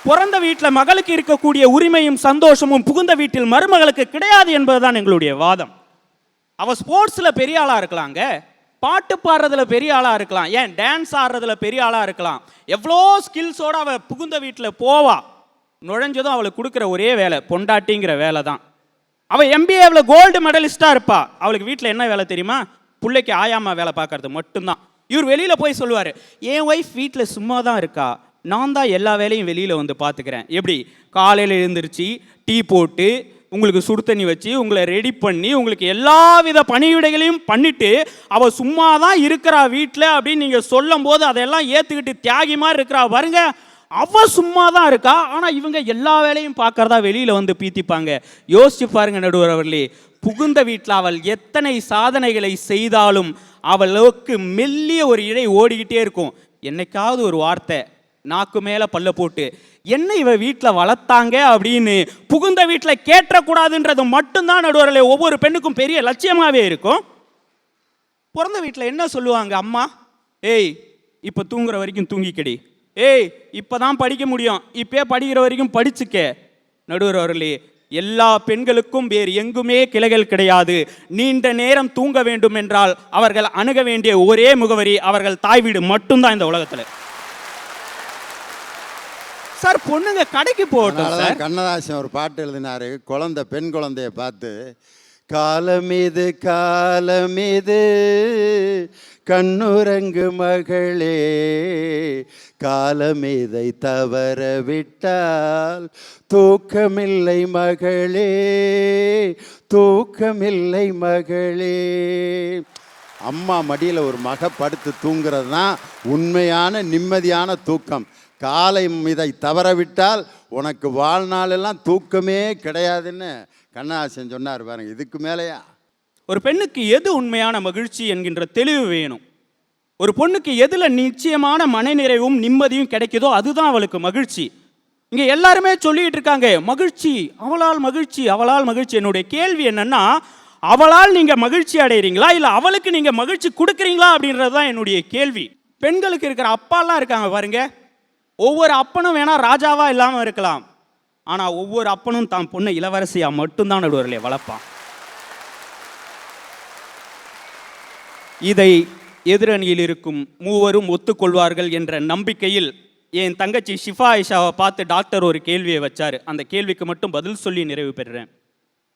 பிறந்த வீட்டில் மகளுக்கு இருக்கக்கூடிய உரிமையும் சந்தோஷமும் புகுந்த வீட்டில் மருமகளுக்கு கிடையாது என்பதுதான் எங்களுடைய வாதம். அவள் ஸ்போர்ட்ஸில் பெரிய ஆளாக இருக்கலாங்க, பாட்டு பாடுறதுல பெரிய ஆளாக இருக்கலாம், ஏன் டான்ஸ் ஆடுறதுல பெரிய ஆளாக இருக்கலாம். எவ்வளோ ஸ்கில்ஸோடு அவள் புகுந்த வீட்டில் போவா. நுழைஞ்சதும் அவளுக்கு கொடுக்குற ஒரே வேலை பொண்டாட்டிங்கிற வேலை தான். அவள் MBAவில் கோல்டு மெடலிஸ்டாக இருப்பா. அவளுக்கு வீட்டில் என்ன வேலை தெரியுமா? பிள்ளைக்கு ஆயாமா வேலை பார்க்கறது மட்டும்தான். இவர் வெளியில் போய் சொல்லுவார், என் ஒய்ஃப் வீட்டில் சும்மா தான் இருக்கா, நான் தான் எல்லா வேலையும் வெளியில் வந்து பார்த்துக்கிறேன். எப்படி? காலையில் எழுந்திரிச்சு டீ போட்டு உங்களுக்கு சுடு தண்ணி வச்சு உங்களை ரெடி பண்ணி உங்களுக்கு எல்லா வித பணிவிடைகளையும் பண்ணிட்டு அவள் சும்மா தான் இருக்கிறா வீட்டில் அப்படின்னு நீங்கள் சொல்லும் போது அதையெல்லாம் ஏற்றுக்கிட்டு தியாகி மாதிரி இருக்கிறா பாருங்க. அவள் சும்மா தான் இருக்கா, ஆனால் இவங்க எல்லா வேலையும் பார்க்கறதா வெளியில் வந்து பீத்திப்பாங்க. யோசிச்சு பாருங்க நடுவர் அவர்களே, புகுந்த வீட்டில் அவள் எத்தனை சாதனைகளை செய்தாலும் அவளுக்கு மெல்லிய ஒரு இழை ஓடிக்கிட்டே இருக்கும். என்னைக்காவது ஒரு வார்த்தை நாக்கு மேலே பல்ல போட்டு என்ன இவ வீட்டில் வளர்த்தாங்க அப்படின்னு புகுந்த வீட்டில் கேட்டக்கூடாதுன்றது மட்டும்தான் நடுவர்களே ஒவ்வொரு பெண்ணுக்கும் பெரிய லட்சியமாகவே இருக்கும். பிறந்த வீட்டில் என்ன சொல்லுவாங்க அம்மா? ஏய் இப்போ தூங்குற வரைக்கும் தூங்கிக்கடி, ஏய் இப்போ தான் படிக்க முடியும், இப்போ படிக்கிற வரைக்கும் படிச்சுக்க. நடுவர் அவர்களே, எல்லா பெண்களுக்கும் வேறு எங்குமே கிளைகள் கிடையாது. நீண்ட நேரம் தூங்க வேண்டும் என்றால் அவர்கள் அணுக வேண்டிய ஒரே முகவரி அவர்கள் தாய் வீடு மட்டும்தான் இந்த உலகத்தில். சார் பொண்ணுங்க கடைக்கு போகட்டும் சார். கண்ணதாசன் ஒரு பாட்டு எழுதினாரு, குழந்தை பெண் குழந்தைய பார்த்து காலமிது காலமிது கண்ணுறங்கு மகளே, காலமிதை தவற விட்டால் தூக்கமில்லை மகளே, தூக்கமில்லை மகளே. அம்மா மடியில் ஒரு மக படுத்து தூங்குறது தான் உண்மையான நிம்மதியான தூக்கம். காலை இதை தவற விட்டால் உனக்கு வாழ்நாளெல்லாம் தூக்கமே கிடையாதுன்னு கண்ணதாசன் சொன்னார் பாருங்க. இதுக்கு மேலேயா? ஒரு பெண்ணுக்கு எது உண்மையான மகிழ்ச்சி என்கின்ற தெளிவு வேணும். ஒரு பொண்ணுக்கு எதுல நிச்சயமான மனநிறைவும் நிம்மதியும் கிடைக்குதோ அதுதான் அவளுக்கு மகிழ்ச்சி. இங்க எல்லாருமே சொல்லிட்டு இருக்காங்க மகிழ்ச்சி, அவளால் மகிழ்ச்சி, அவளால் மகிழ்ச்சி. என்னுடைய கேள்வி என்னன்னா, அவளால் நீங்க மகிழ்ச்சி அடைகிறீங்களா இல்ல அவளுக்கு நீங்க மகிழ்ச்சி கொடுக்குறீங்களா அப்படின்றது தான் என்னுடைய கேள்வி. பெண்களுக்கு இருக்கிற அப்பாலாம் இருக்காங்க பாருங்க. ஒவ்வொரு அப்பனும் வேணா ராஜாவா இல்லாம இருக்கலாம், ஆனா ஒவ்வொரு அப்பனும் தான் பொண்ணை இளவரசியா மட்டும்தான் நடுவர்களே வளர்ப்பான். இதை எதிரணியில் இருக்கும் மூவரும் ஒத்துக்கொள்வார்கள் என்ற நம்பிக்கையில் என் தங்கச்சி ஷிஃபா ஆயிஷாவை பார்த்து டாக்டர் ஒரு கேள்வியை வச்சாரு. அந்த கேள்விக்கு மட்டும் பதில் சொல்லி நிறைவு பெறுறேன்.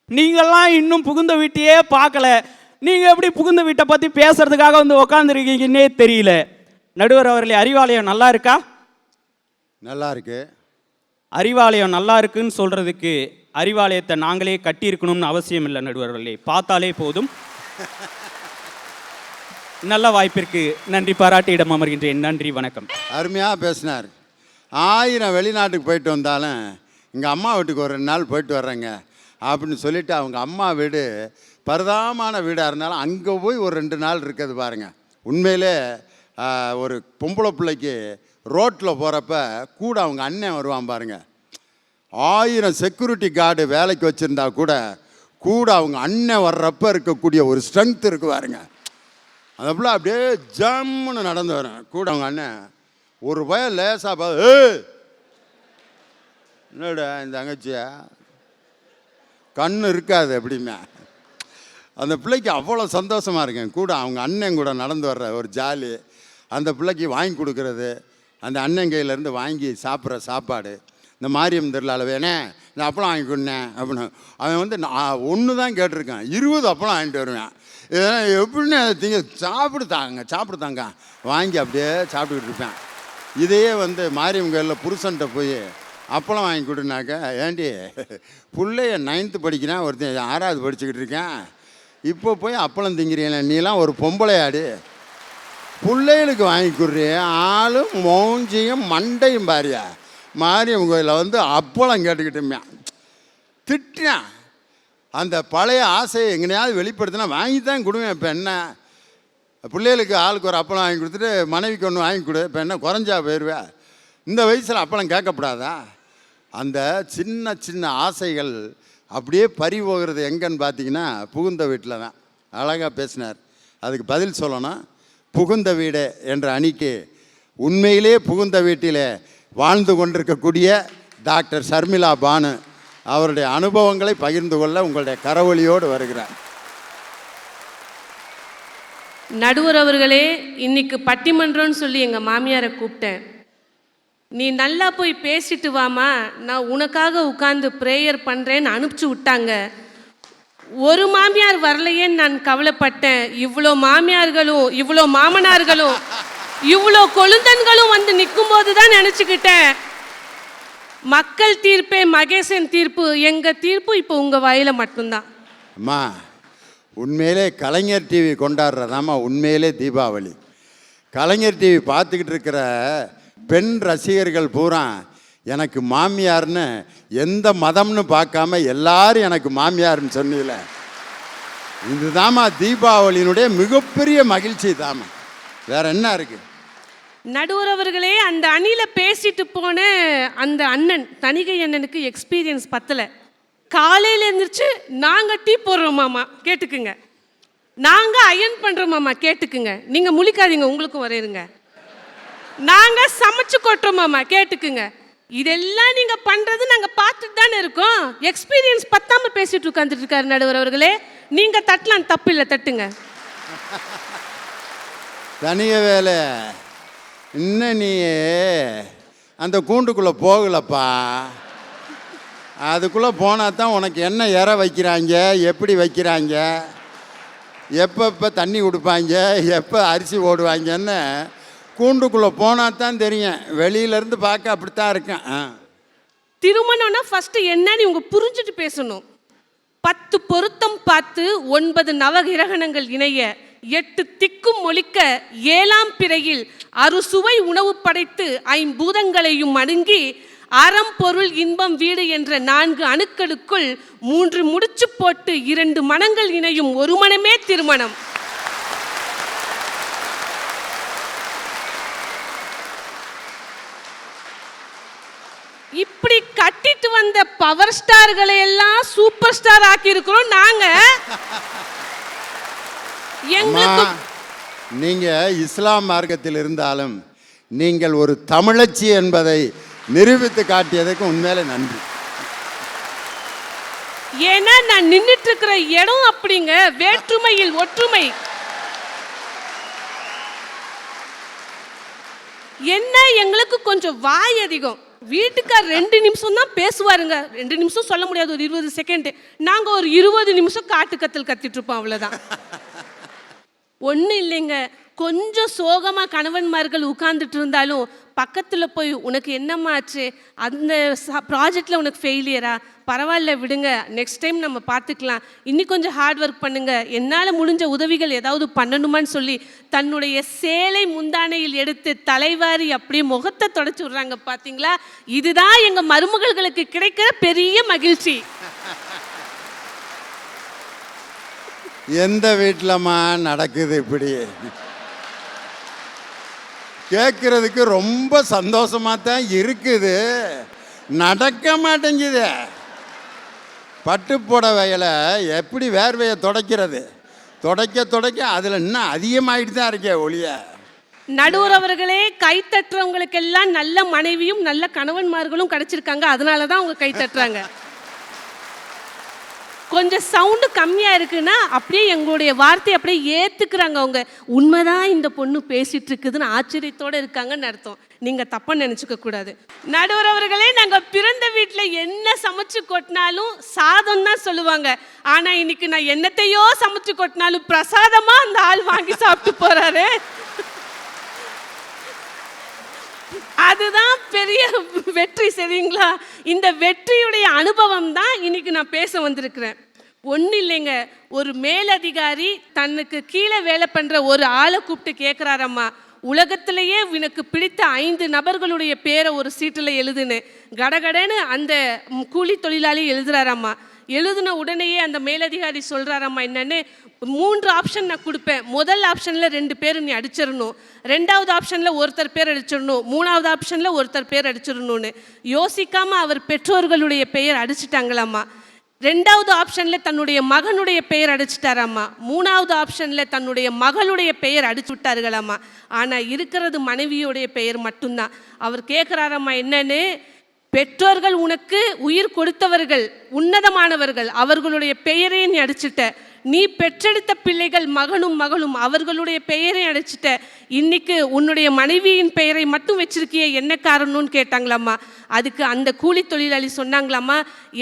நீங்கள்லாம் இன்னும் புகுந்த வீட்டையே பார்க்கல, நீங்க எப்படி புகுந்த வீட்டை பத்தி பேசுறதுக்காக வந்து உட்காந்துருக்கீங்கன்னே தெரியல. நடுவர் அவர்களே, அறிவாலயம் நல்லா இருக்கா? நல்லா இருக்கு. அறிவாலயம் நல்லா இருக்குன்னு சொல்றதுக்கு அறிவாலயத்தை நாங்களே கட்டியிருக்கணும்னு அவசியம் இல்லை நடுவர்களே, பார்த்தாலே போதும். நல்ல வாய்ப்பிற்கு நன்றி பாராட்டி இடம் அமர்கின்றேன். நன்றி, வணக்கம். அருமையாக பேசினார். 1000 வெளிநாட்டுக்கு போயிட்டு வந்தாலும் இங்கே அம்மா வீட்டுக்கு ஒரு 2 நாள் போயிட்டு வர்றேங்க அப்படின்னு சொல்லிட்டு அவங்க அம்மா வீடு பரிதாபமான வீடாக இருந்தாலும் அங்கே போய் ஒரு 2 நாள் இருக்குது பாருங்க. உண்மையிலே ஒரு பொம்பளை பிள்ளைக்கு ரோட்டில் போகிறப்ப கூட அவங்க அண்ணன் வருவான் பாருங்க. 1000 செக்யூரிட்டி கார்டு வேலைக்கு வச்சுருந்தா கூட கூட அவங்க அண்ணன் வர்றப்ப இருக்கக்கூடிய ஒரு ஸ்ட்ரென்த் இருக்கு பாருங்க. அந்த பிள்ளை அப்படியே ஜம்முன்னு நடந்து வரேன் கூட அவங்க அண்ணன் ஒரு பயம் லேசாக பார்த்து, என்னடா இந்த தங்கச்சியா கண்ணு இருக்காது அப்படிமே. அந்த பிள்ளைக்கு அவ்வளோ சந்தோஷமாக இருக்கேன். கூட அவங்க அண்ணன் கூட நடந்து வர்ற ஒரு ஜாலி, அந்த பிள்ளைக்கு வாங்கி கொடுக்குறது, அந்த அண்ணன் கையிலேருந்து வாங்கி சாப்பிட்ற சாப்பாடு. இந்த மாரியம் திருவிழாவில் வேணே இந்த அப்பளம் வாங்கி கொடுனேன் அப்படின்னு அவன் வந்து நான் 1 தான் கேட்டிருக்கேன், 20 அப்பளம் வாங்கிட்டு வருவேன். இதெல்லாம் எப்படின்னு திங்க சாப்பிடுத்தாங்க வாங்கி அப்படியே சாப்பிட்டுக்கிட்டு இருப்பேன். இதையே வந்து மாரியம் கோயிலில் புருஷன்ட்ட போய் அப்பளம் வாங்கி கொடுனாக்க, ஏண்டி பிள்ளைய 9th படிக்கிறான், ஒருத்தன் 6வது படிச்சுக்கிட்டு இருக்கேன், இப்போ போய் அப்பளம் திங்கிறீங்களே, நீலாம் ஒரு பொம்பளையாடி, பிள்ளைகளுக்கு வாங்கி கொடுறே, ஆளும் மௌஞ்சியும் மண்டையும் பாரியா. மாரியம் கோயிலில் வந்து அப்பளம் கேட்டுக்கிட்டுமே திட்டினான். அந்த பழைய ஆசையை எங்கேயாவது வெளிப்படுத்தினா வாங்கி தான் கொடுவேன். இப்போ என்ன பிள்ளைகளுக்கு ஆளுக்கு ஒரு அப்பளம் வாங்கி கொடுத்துட்டு மனைவிக்கு ஒன்று வாங்கி கொடு, இப்போ என்ன குறைஞ்சா போயிடுவேன்? இந்த வயசில் அப்பளம் கேட்கக்கூடாதா? அந்த சின்ன சின்ன ஆசைகள் அப்படியே பறி போகிறது எங்கன்னு பார்த்தீங்கன்னா புகுந்த வீட்டில் தான். அழகாக பேசினார். அதுக்கு பதில் சொல்லணும். புகுந்த வீடு என்ற அணிக்கு உண்மையிலே புகுந்த வீட்டிலே வாழ்ந்து கொண்டிருக்கக்கூடிய டாக்டர் ஷர்மிளா பானு அவருடைய அனுபவங்களை பகிர்ந்து கொள்ள உங்களுடைய கரவொலியோடு வருகிறார். நடுவர் அவர்களே, இன்னைக்கு பட்டிமன்றம்னு சொல்லி எங்கள் மாமியாரை கூப்பிட்டேன். நீ நல்லா போய் பேசிட்டு வாமா, நான் உனக்காக உட்கார்ந்து ப்ரேயர் பண்ணுறேன்னு அனுப்பிச்சி விட்டாங்க. ஒரு மாமியார் வரலையேன்னு நான் கவலைப்பட்டேன். இவ்வளோ மாமியார்களும் இவ்வளோ மாமனார்களும் இவ்வளோ கொழுந்தன்களும் வந்து நிற்கும் போது தான் நினச்சிக்கிட்டேன், மக்கள் தீர்ப்பே மகேசன் தீர்ப்பு, எங்கள் தீர்ப்பு இப்போ உங்கள் வாயில் மட்டும்தான். அம்மா, உண்மையிலே கலைஞர் டிவி கொண்டாடுறதாம்மா உண்மையிலே தீபாவளி. கலைஞர் டிவி பார்த்துக்கிட்டு இருக்கிற பெண் ரசிகர்கள் பூரா எனக்கு மாமியார்னு எந்த மதம்னு பார்க்காம எல்லாரும் எனக்கு மாமியார்னு சொன்னீங்கள, இதுதாம்மா தீபாவளியினுடைய மிகப்பெரிய மகிழ்ச்சி தாம்மா. வேற என்ன இருக்கு? நடுவர் அவர்களே, அந்த அணியில் பேசிட்டு போன அந்த அண்ணன் தணிகை அண்ணனுக்கு எக்ஸ்பீரியன்ஸ் பத்தலை. காலையில் எழுந்திரிச்சு நாங்கள் டீ போடுறோம் மாமா கேட்டுக்குங்க, நாங்கள் அயன் பண்ணுறோம் மாமா கேட்டுக்குங்க, நீங்கள் முழிக்காதீங்க உங்களுக்கும் வரையிருங்க, நாங்கள் சமைச்சு கொட்டுறோம் மாமா கேட்டுக்குங்க, இதெல்லாம் நீங்கள் பண்ணுறது நாங்கள் பார்த்துட்டு தானே இருக்கோம். எக்ஸ்பீரியன்ஸ் பத்தாமல் பேசிட்டு உட்காந்துட்டு இருக்காரு நடுவர் அவர்களே. நீங்கள் தட்டலாம், தப்பு இல்லை, தட்டுங்க. தனிய வேலை இன்னும் நீ அந்த கூண்டுக்குள்ளே போகலப்பா. அதுக்குள்ளே போனால் தான் உனக்கு என்ன இற வைக்கிறாங்க, எப்படி வைக்கிறாங்க, எப்போ தண்ணி கொடுப்பாங்க, எப்போ அரிசி ஓடுவாங்கன்னு கூண்டுக்குள்ளே போனால் தான் தெரியும். வெளியிலேருந்து பார்க்க அப்படித்தான் இருக்கேன். திருமணம்னா ஃபர்ஸ்ட் என்னன்னு இவங்க புரிஞ்சுட்டு பேசணும். 10 பொருத்தம் பார்த்து 9 நவகிரகணங்கள் இணைய 8 திக்கும் ஒலிக்க 7ஆம் பிறையில் அறுசுவை உணவு படைத்து 5 பூதங்களையும் அணுங்கி அறம் பொருள் இன்பம் வீடு என்ற 4 அணுக்களுக்குள் 3 முடிச்சு போட்டு 2 மனங்கள் இணையும் ஒரு மனமே திருமணம். இப்படி கட்டிட்டு வந்த பவர் ஸ்டார்களை எல்லாம் சூப்பர் ஸ்டார் ஆக்கி இருக்கிறோம் நாங்க. நீங்க இஸ்லாம் மார்க்கத்தில் இருந்தாலும் நீங்கள் ஒரு தமிழச்சி என்பதை நிரூபித்து காட்டியதுக்கு உண்மையிலே நன்றி. ஏன்னா நான் நின்னுட்டு இருக்கிற இடம் அப்படிங்க, வேற்றுமையில் ஒற்றுமை. என்ன எங்களுக்கு கொஞ்சம் வாய் அதிகம். வீட்டுக்கார் 2 நிமிஷம் தான் பேசுவாருங்க. 2 நிமிஷம் சொல்ல முடியாது, ஒரு 20 செகண்ட். நாங்க ஒரு 20 நிமிஷம் காட்டு கத்தல் கத்திட்டு இருப்போம், அவ்வளவுதான். ஒன்றும் இல்லைங்க. கொஞ்சம் சோகமாக கணவன்மார்கள் உட்கார்ந்துட்டு இருந்தாலும் பக்கத்தில் போய் உனக்கு என்னம்மா ஆச்சு, அந்த ப்ராஜெக்டில் உனக்கு ஃபெயிலியரா, பரவாயில்ல விடுங்க, நெக்ஸ்ட் டைம் நம்ம பார்த்துக்கலாம், இன்னி கொஞ்சம் ஹார்ட் ஒர்க் பண்ணுங்க, என்னால் முடிஞ்ச உதவிகள் ஏதாவது பண்ணணுமான்னு சொல்லி தன்னுடைய சேலை முந்தானையில் எடுத்து தலைவாரி அப்படியே முகத்தை தொடச்சி விட்றாங்க. பார்த்தீங்களா, இதுதான் எங்கள் மருமகள்களுக்கு கிடைக்கிற பெரிய மகிழ்ச்சி. எந்த வீட்டிலமா நடக்குது இப்படி? கேட்கறதுக்கு ரொம்ப சந்தோஷமாக தான் இருக்குது, நடக்க மாட்டேங்குது. பட்டு புடவையில் எப்படி வேர்வையை துடைக்கிறது, துடைக்க அதில் இன்னும் அதிகமாகிட்டு தான் இருக்கே ஒழிய. நடுவர் அவர்களே, கை தட்டுறவங்களுக்கு எல்லாம் நல்ல மனைவியும் நல்ல கணவன்மார்களும் கிடைச்சிருக்காங்க, அதனால தான் அவங்க கை தட்டுறாங்க. கொஞ்சம் சவுண்டு கம்மியாக இருக்குன்னா அப்படியே எங்களுடைய வார்த்தையை அப்படியே ஏற்றுக்கிறாங்க. அவங்க உண்மைதான் இந்த பொண்ணு பேசிட்டு இருக்குதுன்னு ஆச்சரியத்தோடு இருக்காங்கன்னு அர்த்தம். நீங்கள் தப்பாக நினச்சிக்க கூடாது. நடுவர் அவர்களே, நாங்கள் பிறந்த வீட்டில் என்ன சமைச்சு கொட்டினாலும் சாதம் தான் சொல்லுவாங்க. ஆனால் இன்னைக்கு நான் என்னத்தையோ சமைச்சு கொட்டினாலும் பிரசாதமாக அந்த ஆள் வாங்கி சாப்பிட்டு போகிறாரு. அதுதான் பெரிய வெற்றி, சரிங்களா? இந்த வெற்றியுடைய அனுபவம் தான் இன்னைக்கு நான் பேச வந்திருக்கிறேன். ஒன்றும் இல்லைங்க, ஒரு மேலதிகாரி தன்னுக்கு கீழே வேலை பண்ணுற ஒரு ஆளை கூப்பிட்டு கேட்குறாரம்மா, உலகத்திலேயே எனக்கு பிடித்த 5 நபர்களுடைய பேரை ஒரு சீட்டில் எழுதுன்னு. கடகடன்னு அந்த கூலி தொழிலாளி எழுதுறாராம்மா. எழுதின உடனேயே அந்த மேலதிகாரி சொல்கிறாரம்மா, என்னன்னு 3 ஆப்ஷன் நான் கொடுப்பேன். முதல் ஆப்ஷனில் 2 பேர் நீ அடிச்சிடணும், 2வது ஆப்ஷனில் ஒருத்தர் பேர் அடிச்சிடணும், 3வது ஆப்ஷனில் ஒருத்தர் பேர் அடிச்சிடணும்னு. யோசிக்காமல் அவர் பெற்றோர்களுடைய பெயர் அடிச்சிட்டாங்களாம்மா. 2வது ஆப்ஷனில் தன்னுடைய மகனுடைய பெயர் அடிச்சிட்டாராம்மா. 3வது ஆப்ஷனில் தன்னுடைய மகளுடைய பெயர் அடிச்சு விட்டார்களாம்மா. ஆனால் இருக்கிறது மனைவியோடைய பெயர் மட்டும்தான். அவர் கேட்குறாரம்மா, என்னன்னு, பெற்றோர்கள் உனக்கு உயிர் கொடுத்தவர்கள், உன்னதமானவர்கள், அவர்களுடைய பெயரே நீ அடிச்சிட்ட. நீ பெற்றெடுத்த பிள்ளைகள் மகனும் மகளும், அவர்களுடைய பெயரை அடிச்சிட்ட. இன்னைக்கு உன்னுடைய மனைவியின் பெயரை மட்டும் வச்சிருக்கிய, என்ன காரணம்னு கேட்டாங்களாம்மா. அதுக்கு அந்த கூலி தொழிலாளி சொன்னாங்களாம்மா,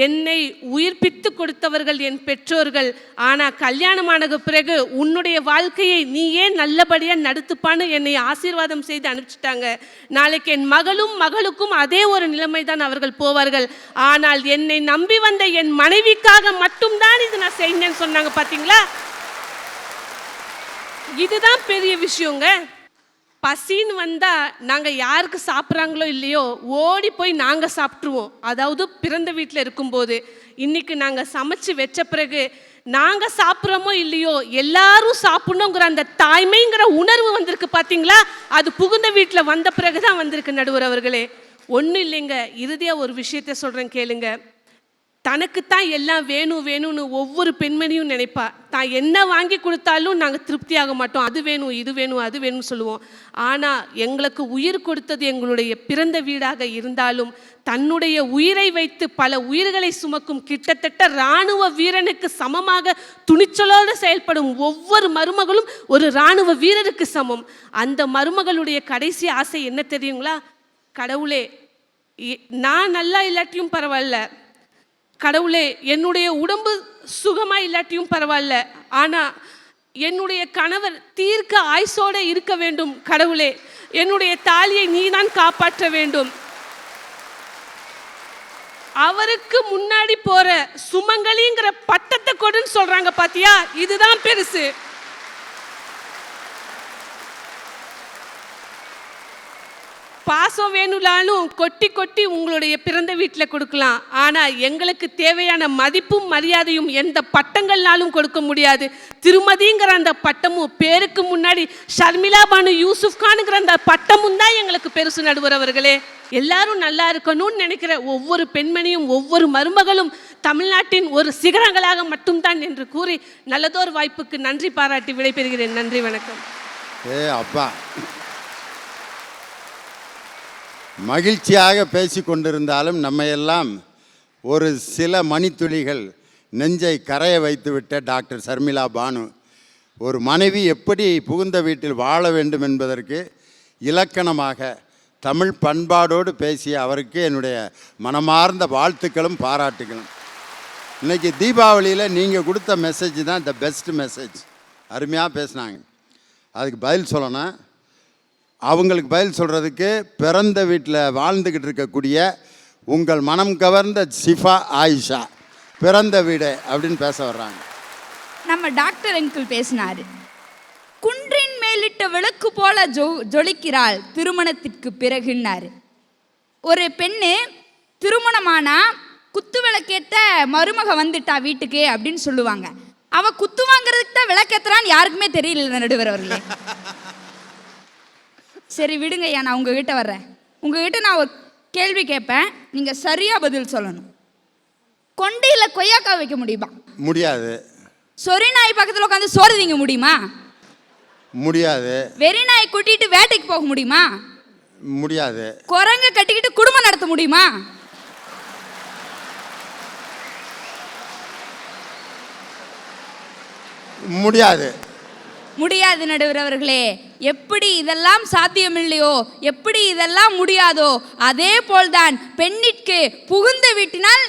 என்னை உயிர்ப்பித்து கொடுத்தவர்கள் என் பெற்றோர்கள், ஆனால் கல்யாணமான பிறகு உன்னுடைய வாழ்க்கையை நீயே நல்லபடியாக நடத்துப்பான்னு என்னை ஆசீர்வாதம் செய்து அனுப்பிச்சிட்டாங்க. நாளைக்கு என் மகளும் மகளுக்கும் அதே ஒரு நிலைமை தான் அவர்கள் போவார்கள். ஆனால் என்னை நம்பி வந்த என் மனைவிக்காக மட்டும்தான் இது நான் செய்யணும்னு சொன்னாங்க. பார்த்தீங்களா, இதுதான் பெரிய விஷயங்க. பசின்னு வந்தால் நாங்கள் யாருக்கு சாப்பிட்றாங்களோ இல்லையோ ஓடி போய் நாங்கள் சாப்பிட்ருவோம். அதாவது பிறந்த வீட்டில் இருக்கும்போது. இன்றைக்கி நாங்கள் சமைச்சு வச்ச பிறகு நாங்கள் சாப்பிட்றோமோ இல்லையோ எல்லாரும் சாப்பிட்ணுங்கிற அந்த தாய்மைங்கிற உணர்வு வந்திருக்கு. பார்த்தீங்களா, அது புகுந்த வீட்டில் வந்த பிறகு தான் வந்திருக்கு. நடுவர் அவர்களே, ஒன்றும் இல்லைங்க, இறுதியாக ஒரு விஷயத்தை சொல்கிறேன் கேளுங்க. தனக்குத்தான் எல்லாம் வேணும் வேணும்னு ஒவ்வொரு பெண்மணியும் நினைப்பா. தான் என்ன வாங்கி கொடுத்தாலும் நாங்கள் திருப்தி ஆக மாட்டோம். அது வேணும் இது வேணும் அது வேணும்னு சொல்லுவோம். ஆனால் எங்களுக்கு உயிர் கொடுத்தது எங்களுடைய பிறந்த வீடாக இருந்தாலும் தன்னுடைய உயிரை வைத்து பல உயிர்களை சுமக்கும் கிட்டத்தட்ட இராணுவ வீரனுக்கு சமமாக துணிச்சலோடு செயல்படும் ஒவ்வொரு மருமகளும் ஒரு இராணுவ வீரருக்கு சமம். அந்த மருமகளுடைய கடைசி ஆசை என்ன தெரியுங்களா? கடவுளே, நான் நல்லா இல்லாட்டியும் பரவாயில்ல, கடவுளே, என்னுடைய உடம்பு சுகமா இல்லாட்டியும் பரவாயில்ல, ஆனா என்னுடைய கணவர் தீர்க்க ஆயுசோட இருக்க வேண்டும். கடவுளே, என்னுடைய தாலியை நீதான் காப்பாற்ற வேண்டும். அவருக்கு முன்னாடி போற சுமங்கலிங்கிற பட்டத்தை கொடுன்னு சொல்றாங்க பாத்தியா, இதுதான் பெருசு. பாசம் வேணும்னாலும் கொட்டி கொட்டி உங்களுடைய பிறந்த வீட்டில் கொடுக்கலாம். ஆனால் எங்களுக்கு தேவையான மதிப்பும் மரியாதையும் எந்த பட்டங்கள்னாலும் கொடுக்க முடியாது. திருமதிங்கிற அந்த பட்டமும், பேருக்கு முன்னாடி ஷர்மிளா பானு யூசுப் கானுங்கிற அந்த பட்டமும் தான் எங்களுக்கு பெருசு. நடுவர் அவர்களே, எல்லாரும் நல்லா இருக்கணும்னு நினைக்கிற ஒவ்வொரு பெண்மணியும் ஒவ்வொரு மருமகளும் தமிழ்நாட்டின் ஒரு சிகரங்களாக மட்டும்தான் என்று கூறி நல்லதோர் வாய்ப்புக்கு நன்றி பாராட்டி விடைபெறுகிறேன். நன்றி, வணக்கம். அப்பா மகிழ்ச்சியாக பேசி கொண்டிருந்தாலும் நம்மையெல்லாம் ஒரு சில மணித்துளிகள் நெஞ்சை கரைய வைத்துவிட்ட டாக்டர் ஷர்மிளா பானு ஒரு மனைவி எப்படி புகுந்த வீட்டில் வாழ வேண்டும் என்பதற்கு இலக்கணமாக தமிழ் பண்பாடோடு பேசிய அவருக்கு என்னுடைய மனமார்ந்த வாழ்த்துக்களும் பாராட்டுகளும். இன்றைக்கி தீபாவளியில் நீங்கள் கொடுத்த மெசேஜ் தான் த பெஸ்ட் மெசேஜ். அருமையாக பேசினாங்க. அதுக்கு பதில் சொல்லணும். அவங்களுக்கு பதில் சொல்கிறதுக்கு பிறந்த வீட்டில் வாழ்ந்துக்கிட்டு இருக்கக்கூடிய உங்கள் மனம் கவர்ந்த சிஃபா ஆயிஷா பிறந்த வீடு அப்படின்னு பேச வர்றாங்க. நம்ம டாக்டர் அங்கிள் பேசினார். குன்றின் மேலிட்ட விளக்கு போல ஜொலிக்கிறாள் திருமணத்திற்கு பிறகுன்னாரு. ஒரு பெண்ணு திருமணமானா குத்து விளக்கேற்ற மருமக வந்துட்டா வீட்டுக்கு அப்படின்னு சொல்லுவாங்க. அவள் குத்து வாங்குறதுக்கு தான் விளக்கேற்றுறான்னு யாருக்குமே தெரியல நடுவர் அவர்களே. சரி விடுங்க ஐயா, நான் உங்ககிட்ட வர்றேன். உங்ககிட்ட நான் ஒரு கேள்வி கேட்பேன், நீங்கள் சரியாக பதில் சொல்லணும். கொண்டையில் கொய்யாக்காய் வைக்க முடியுமா? முடியாது. சொறி நாய் பக்கத்தில் உட்காந்து சோறு திங்க முடியுமா? முடியாது. வெறி நாய் கூட்டிட்டு வேட்டைக்கு போக முடியுமா? முடியாது. குரங்க கட்டிக்கிட்டு குடும்பம் நடத்த முடியுமா? முடியாது. முடியாது நடுவர் அவர்களே. எப்படி இதெல்லாம் சாத்தியமில்லையோ, எப்படி இதெல்லாம் முடியாதோ, அதே போல்தான் பெண்ணிற்கு புகுந்த வீட்டினால்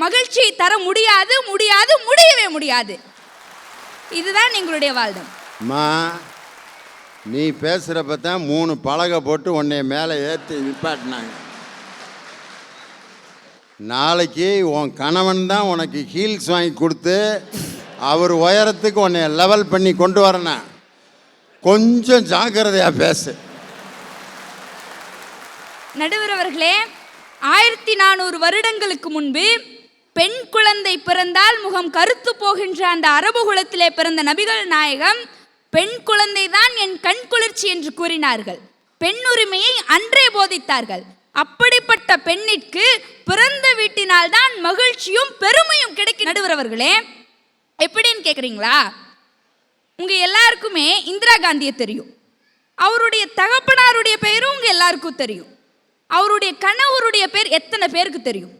மகிழ்ச்சியை தர முடியாது, முடியாது, முடியவே முடியாது. இதுதான் எங்களுடைய வாழ்டம். நீ பேசுகிறப்ப தான் 3 பலகை போட்டு உன்னை மேலே ஏற்றி நிப்பாட்டினாங்க. நாளைக்கு உன் கணவன் தான் உனக்கு ஹீல்ஸ் வாங்கி கொடுத்து அவர் உயரத்துக்கு உன்னை லெவல் பண்ணி கொண்டு வரணும். கொஞ்சம் ஜாக்கிரதையாக பேசு. நடுவர் அவர்களே, 1400 வருடங்களுக்கு முன்பு பெண் குழந்தை பிறந்தால் முகம் கருத்து போகின்ற அந்த அரபு குலத்திலே பிறந்த நபிகள் நாயகம் பெண் குழந்தை தான் என் கண் குளிர்ச்சி என்று கூறினார்கள். பெண் உரிமையை அன்றே போதித்தார்கள். அப்படிப்பட்ட பெண்ணிற்கு பிறந்த வீட்டினால் தான் மகிழ்ச்சியும் பெருமையும் கிடைக்கும். நடுவர் அவர்களே, எப்படின்னு கேட்குறீங்களா? உங்கள் எல்லாருக்குமே இந்திரா காந்தியை தெரியும். அவருடைய தகப்பனாருடைய பெயரும் உங்கள் எல்லாருக்கும் தெரியும். அவருடைய கணவருடைய பேர் எத்தனை பேருக்கு தெரியும்?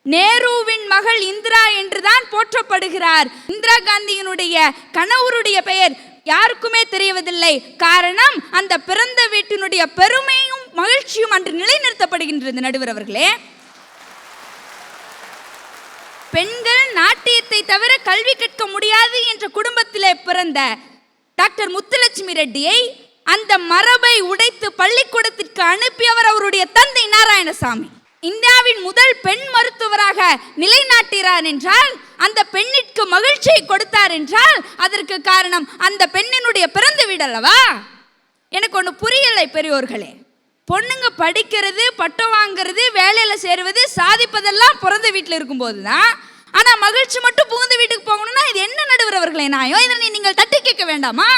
நேருவின் மகள் இந்திரா என்றுதான் போற்றப்படுகிறார். இந்திரா காந்தியினுடைய கணவருடைய பெயர் யாருக்குமே தெரியவதில்லை. காரணம், அந்த பிறந்த வீட்டினுடைய பெருமையும் மகிழ்ச்சியும் அன்று நிலைநிறுத்தப்படுகின்றது. நடுவர் அவர்களே, பெண்கள் நாட்டியத்தை தவிர கல்வி கற்க முடியாது என்ற குடும்பத்திலே பிறந்த டாக்டர் முத்துலட்சுமி ரெட்டியை அந்த மரபை உடைத்து பள்ளிக்கூடத்திற்கு அனுப்பியவர் அவருடைய தந்தை நாராயணசாமி. இந்தியாவின் முதல் பெண் மருத்துவராக நிலைநாட்டினார் என்றால், அந்த பெண்ணிற்கு மகிழ்ச்சியை கொடுத்தார் என்றால் அதற்கு காரணம் அந்த பெண்ணினுடைய பிறந்த வீடு அல்லவா? எனக்கு ஒன்று புரியலை பெரியோர்களே. பொண்ணுங்க படிக்கிறது, பட்டம் வாங்கிறது, வேலையில் சேருவது, சாதிப்பதெல்லாம் பிறந்த வீட்டில் இருக்கும்போது தான். ஆனால் மகிழ்ச்சி மட்டும் புகுந்த வீட்டுக்கு போகணும்னா இது என்ன நடுவர் அவர்களே நியாயம்? இதனை நீங்கள் தட்டி கேட்க வேண்டாமா?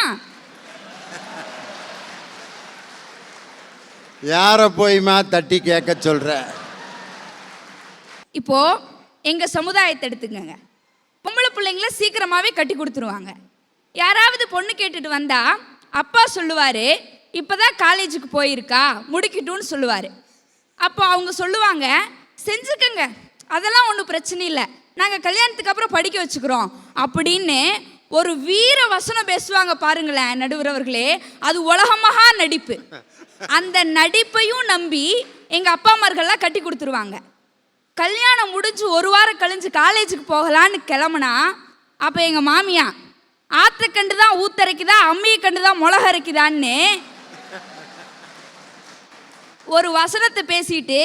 யாரை போய்மா தட்டி கேட்க சொல்ற? இப்போ எங்க சமுதாயத்தை எடுத்துக்கங்க. பொம்பளை பிள்ளைங்களை சீக்கிரமாவே கட்டி கொடுத்துருவாங்க. யாராவது பொண்ணு கேட்டுட்டு வந்தா அப்பா சொல்லுவாரு, இப்பதான் காலேஜுக்கு போயிருக்கா, முடிக்கட்டும்னு சொல்லுவாரு. அப்போ அவங்க சொல்லுவாங்க, செஞ்சுக்கங்க, அதெல்லாம் ஒன்றும் பிரச்சனை இல்லை, நாங்கள் கல்யாணத்துக்கு அப்புறம் படிக்க வச்சுக்கிறோம் அப்படின்னு ஒரு வீர வசனம் பேசுவாங்க பாருங்களேன் நடுவர் அவர்களே. அது உலகமகா நடிப்பு. அந்த நடிப்பையும் நம்பி எங்கள் அப்பா அம்மார்கள்லாம் கட்டி கொடுத்துருவாங்க. கல்யாணம் முடிஞ்சு ஒரு வாரம் கழிஞ்சு காலேஜுக்கு போகலான்னு கிளம்புனா, அப்போ எங்கள் மாமியா ஆற்ற கண்டு தான் ஊத்தரைக்குதா, அம்மியை கண்டு தான் மிளகு அரைக்குதான்னு ஒரு வசனத்தை பேசிட்டு,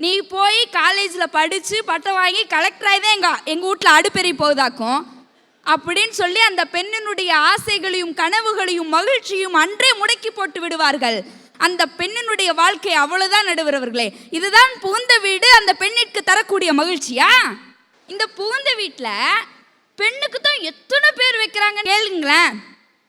நீ போய் காலேஜில் படித்து பட்டம் வாங்கி கலெக்டராகி தான் எங்கள் வீட்டில் அடுப்பெறி போகுதாக்கும் அப்படின்னு சொல்லி அந்த பெண்ணினுடைய ஆசைகளையும் கனவுகளையும் மகிழ்ச்சியும் அன்றே முடக்கி போட்டு விடுவார்கள். அந்த பெண்ணினுடைய வாழ்க்கை அவ்வளவுதான் நடுவர் அவர்களே. இதுதான் புகுந்த வீடு அந்த பெண்ணிற்கு தரக்கூடிய மகிழ்ச்சியா? இந்த புகுந்த வீட்டில் பெண்ணுக்கு தான் எத்தனை பேர் வைக்கிறாங்க கேளுங்களேன்.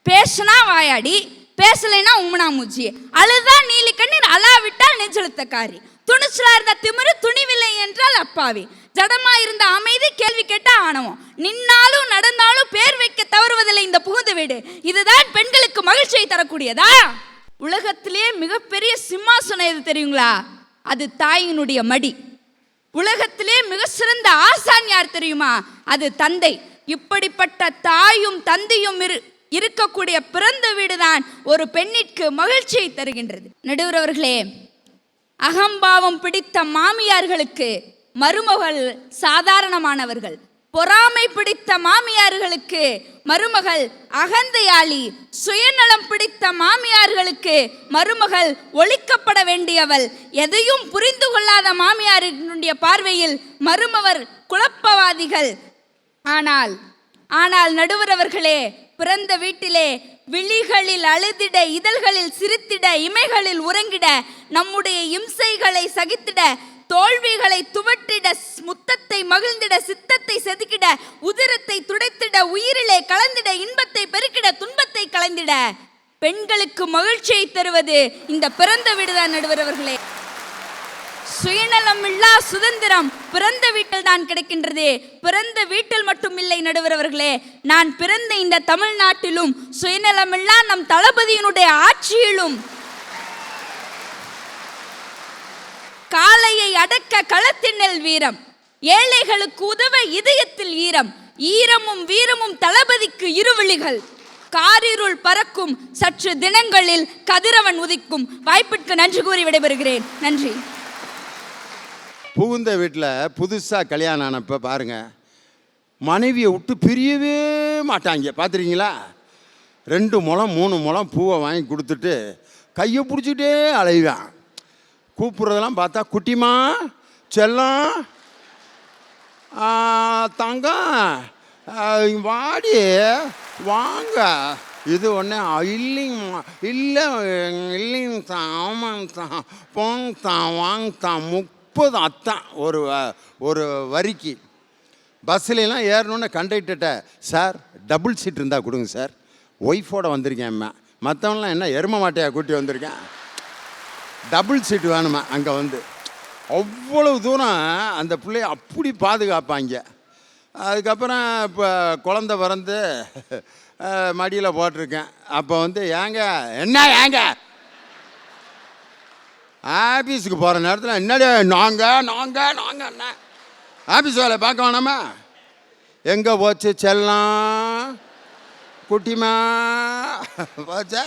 பேசுனா வாயாடி, பேசலைன்னா உம்மனா மூச்சி, அழுதா நீலி கண்ணீர், அலாவிட்டால் நெஞ்செழுத்தக்காரி, துணிச்சலா இருந்த திமிரு, துணிவில்லை என்றால் அப்பாவி, ஜடமா இருந்த அமைதி, கேள்வி கேட்டா ஆணவம், நின்னாலும் நடந்தாலும் பேர் வைக்க தவறுவதில்லை இந்த புகுந்த வீடு. இதுதான் பெண்களுக்கு மகிழ்ச்சியை தரக்கூடியதா? உலகத்திலே மிகப்பெரிய சிம்மாசனம் எது தெரியுங்களா? அது தாயினுடைய மடி. உலகத்திலே மிக சிறந்த ஆசான் யார் தெரியுமா? அது தந்தை. இப்படிப்பட்ட தாயும் தந்தையும் இருக்கக்கூடிய பிறந்த வீடுதான் ஒரு பெண்ணிற்கு மகிழ்ச்சியை தருகின்றது. நடுவர் அவர்களே, அகம்பாவம் பிடித்த மாமியார்களுக்கு மருமகள் சாதாரணமானவர்கள், பொறாமை பிடித்த மாமியார்களுக்கு மருமகள் அகந்தையாளி, சுயநலம் பிடித்த மாமியார்களுக்கு மருமகள் ஒழிக்கப்பட வேண்டியவள், எதையும் புரிந்து கொள்ளாத மாமியாரினுடைய பார்வையில் மருமவர் குழப்பவாதிகள். ஆனால் நடுவர் அவர்களே, பிறந்த வீட்டிலே விழிகளில் அழுதிட, இதழ்களில் சிரித்திட, இமைகளில் உறங்கிட, நம்முடைய இம்சைகளை சகித்திட, தோல்விகளை துவட்டிட, முத்தத்தை மகிழ்ந்திட, சித்தத்தை செதுக்கிட, உதிரத்தை துடைத்திட, உயிரிலே கலந்திட, இன்பத்தை பெருக்கிட, துன்பத்தை கலந்திட, பெண்களுக்கு மகிழ்ச்சியை தருவது இந்த பிறந்த வீடுதான் நடுவர் அவர்களே. சுயநலம் இல்லா சுதந்திரம் பிறந்த வீட்டில் தான் கிடைக்கின்றது. பிறந்த வீட்டில் மட்டும் இல்லை நடுவர் அவர்களே, நான் பிறந்த இந்த தமிழ்நாட்டிலும் சுயநலமில்லா நம் தளபதியினுடைய ஆட்சியிலும் காளையை அடக்க களத்தினில் வீரம், ஏழைகளுக்கு உதவ இதயத்தில் ஈரம், ஈரமும் வீரமும் தளபதிக்கு இருவிழிகள், காரிருள் பறக்கும் சற்று தினங்களில் கதிரவன் உதிக்கும். வாய்ப்பிற்கு நன்றி கூறி விடைபெறுகிறேன். நன்றி. புகுந்த வீட்டில் புதுசாக கல்யாணம் ஆனப்போ பாருங்க, மனைவியை விட்டு பிரியவே மாட்டாங்க. பார்த்துருக்கீங்களா? 2 முழம் 3 முழம் பூவை வாங்கி கொடுத்துட்டு கையை பிடிச்சிட்டே அலைவான். கூப்பிட்றதெல்லாம் பார்த்தா குட்டிமா, செல்லம், தங்கம், வாடி, வாங்க, இது ஒன்று இல்லைங்கம்மா, இல்லை இல்லைங்க தான், ஆமாங்க தான், போங்க தான், வாங்க தான், 30 அத்தான் ஒரு வரிக்கு. பஸ்ஸிலாம் ஏறணுன்னு கண்டக்டர்கிட்ட, சார் டபுள் சீட் இருந்தால் கொடுங்க சார், ஒய்ஃபோட வந்திருக்கேன், மற்றவங்களாம் என்ன எரும மாட்டையாக கூட்டி வந்திருக்கேன், டபுள் சீட் வேணுமா. அங்கே வந்து அவ்வளவு தூரம் அந்த பிள்ளைய அப்படி பாதுகாப்பாங்க. அதுக்கப்புறம் இப்போ குழந்த பிறந்து மடியில் போட்டிருக்கேன். அப்போ வந்து ஏங்க ஆஃபீஸுக்கு போகிற நேரத்தில் என்னடி நாங்கள் என்ன ஆஃபீஸ் வேலை பார்க்க வேணாமா? எங்கே போச்சு செல்லம், குட்டிமா போச்சா,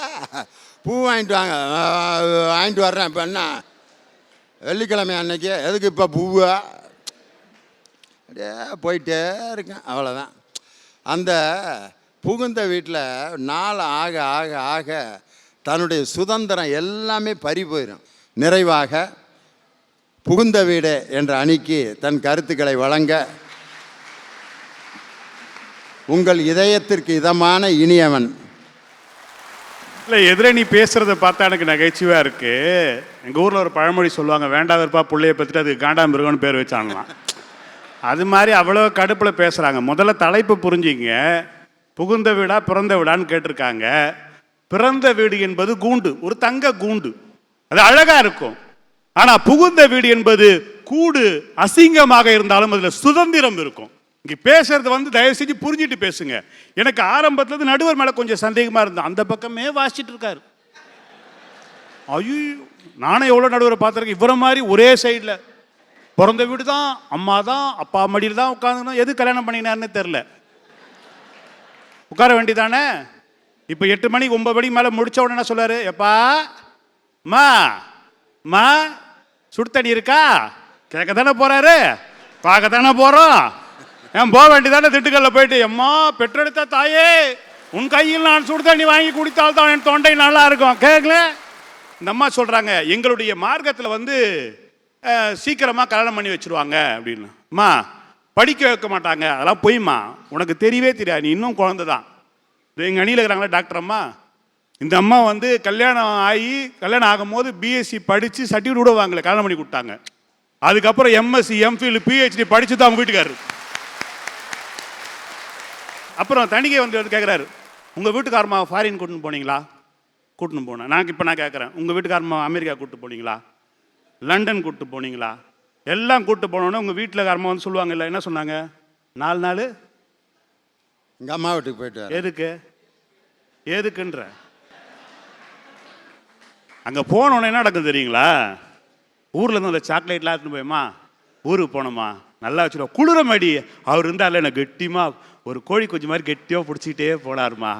பூ வாங்கிட்டு வர்றேன். இப்போ என்ன வெள்ளிக்கிழமை அன்னைக்கு, எதுக்கு இப்போ பூவா? அப்படியே போயிட்டே இருக்கேன், அவ்வளோதான். அந்த புகுந்த வீட்டில் நாள் ஆக ஆக ஆக தன்னுடைய சுதந்திரம் எல்லாமே பறி போயிடும். நிறைவாக புகுந்த வீடு என்ற அணிக்கு தன் கருத்துக்களை வழங்க உங்கள் இதயத்திற்கு இதமான இனியவன். இல்லை, எதிரே நீ பேசுகிறத பார்த்தா எனக்கு நகைச்சுவையாக இருக்குது. எங்கள் ஊரில் ஒரு பழமொழி சொல்லுவாங்க, வேண்டா வெறுப்பா பிள்ளைய பற்றிட்டு அது காண்டா மிருகம்னு பேர் வச்சாங்களாம். அது மாதிரி அவ்வளோ கடுப்பில் பேசுகிறாங்க. முதல்ல தலைப்பு புரிஞ்சிங்க. புகுந்த வீடா பிறந்த வீடான்னு கேட்டிருக்காங்க. பிறந்த வீடு என்பது கூண்டு, ஒரு தங்க கூண்டு, அது அழகாக இருக்கும். ஆனால் புகுந்த வீடு என்பது கூடு, அசிங்கமாக இருந்தாலும் அதில் சுதந்திரம் இருக்கும். இங்கே பேசுறது வந்து தயவு செஞ்சு புரிஞ்சுட்டு பேசுங்க. எனக்கு ஆரம்பத்தில் நடுவர் மேலே கொஞ்சம் சந்தேகமாக இருந்தேன். அந்த பக்கமே வாசிச்சுட்டு இருக்காரு. ஐயோ, நானே எவ்வளோ நடுவரை பார்த்துருக்கேன். இவரை மாதிரி ஒரே சைடில் பிறந்த வீடு தான், அம்மா தான், அப்பா மடியில் தான் உட்காந்துக்கணும். எது கல்யாணம் பண்ணினார்னு தெரில. உட்கார வேண்டியதானே. இப்போ 8 மணி 9 மணிக்கு மேலே முடிச்ச உடனே என்ன சொல்லாரு? எப்பா மா சுடு தண்ணி இருக்கா கேட்க தானே போறாரு. பார்க்கத்தானே போகிறோம். ஏன் போக வேண்டியதானே திட்டுக்கல்ல போயிட்டு, எம்மா பெற்றெடுத்த தாயே உன் கையில் நான் சுடு தண்ணி வாங்கி குடித்தால் தான் என் தொண்டை நல்லா இருக்கும். கேட்கல, இந்த அம்மா சொல்கிறாங்க எங்களுடைய மார்க்கத்தில் வந்து சீக்கிரமாக கல்யாணம் பண்ணி வச்சுருவாங்க அப்படின்னு. அம்மா படிக்க வைக்க மாட்டாங்க, அதெல்லாம் பொய்மா, உனக்கு தெரியவே தெரியாது, நீ இன்னும் குழந்தை தான். எங்கள் அணியில் இருக்கிறாங்களா டாக்டர் அம்மா, இந்த அம்மா வந்து கல்யாணம் ஆகும்போது பிஎஸ்சி படித்து சர்டிஃபிகேட் கூட வாங்கல, கல்யாணம் பண்ணி கொடுத்தாங்க. அதுக்கப்புறம் எம்எஸ்சி எம்ஃபில் பிஹெச்டி படித்து தான் அவங்க வீட்டுக்காரரு. அப்புறம் தணிகை வந்து கேட்குறாரு, உங்கள் வீட்டுக்காரமா ஃபாரின் கூட்டின்னு போனீங்களா? கூட்டின்னு போனேன். நான் கேட்குறேன், உங்கள் வீட்டுக்காரமா அமெரிக்கா கூப்பிட்டு போனீங்களா, லண்டன் கூப்பிட்டு போனீங்களா? எல்லாம் கூப்பிட்டு போனோன்னே உங்கள் வீட்டில் வந்து சொல்லுவாங்க, இல்லை என்ன சொன்னாங்க, 4 நாள் எங்கள் அம்மா வீட்டுக்கு போயிட்டு எதுக்குன்ற. அங்கே போனோன்னே என்ன நடக்கும் தெரியுங்களா? ஊரில் இருந்து அந்த சாக்லேட்லாம் எடுத்துன்னு போயம்மா ஊருக்கு போனோம்மா நல்லா வச்சுருவோம், குளிர மாடி அவர் இருந்தால எனக்கு கெட்டிமா ஒரு கோழி குஞ்சு மாதிரி கெட்டியாக பிடிச்சிக்கிட்டே போனாருமா.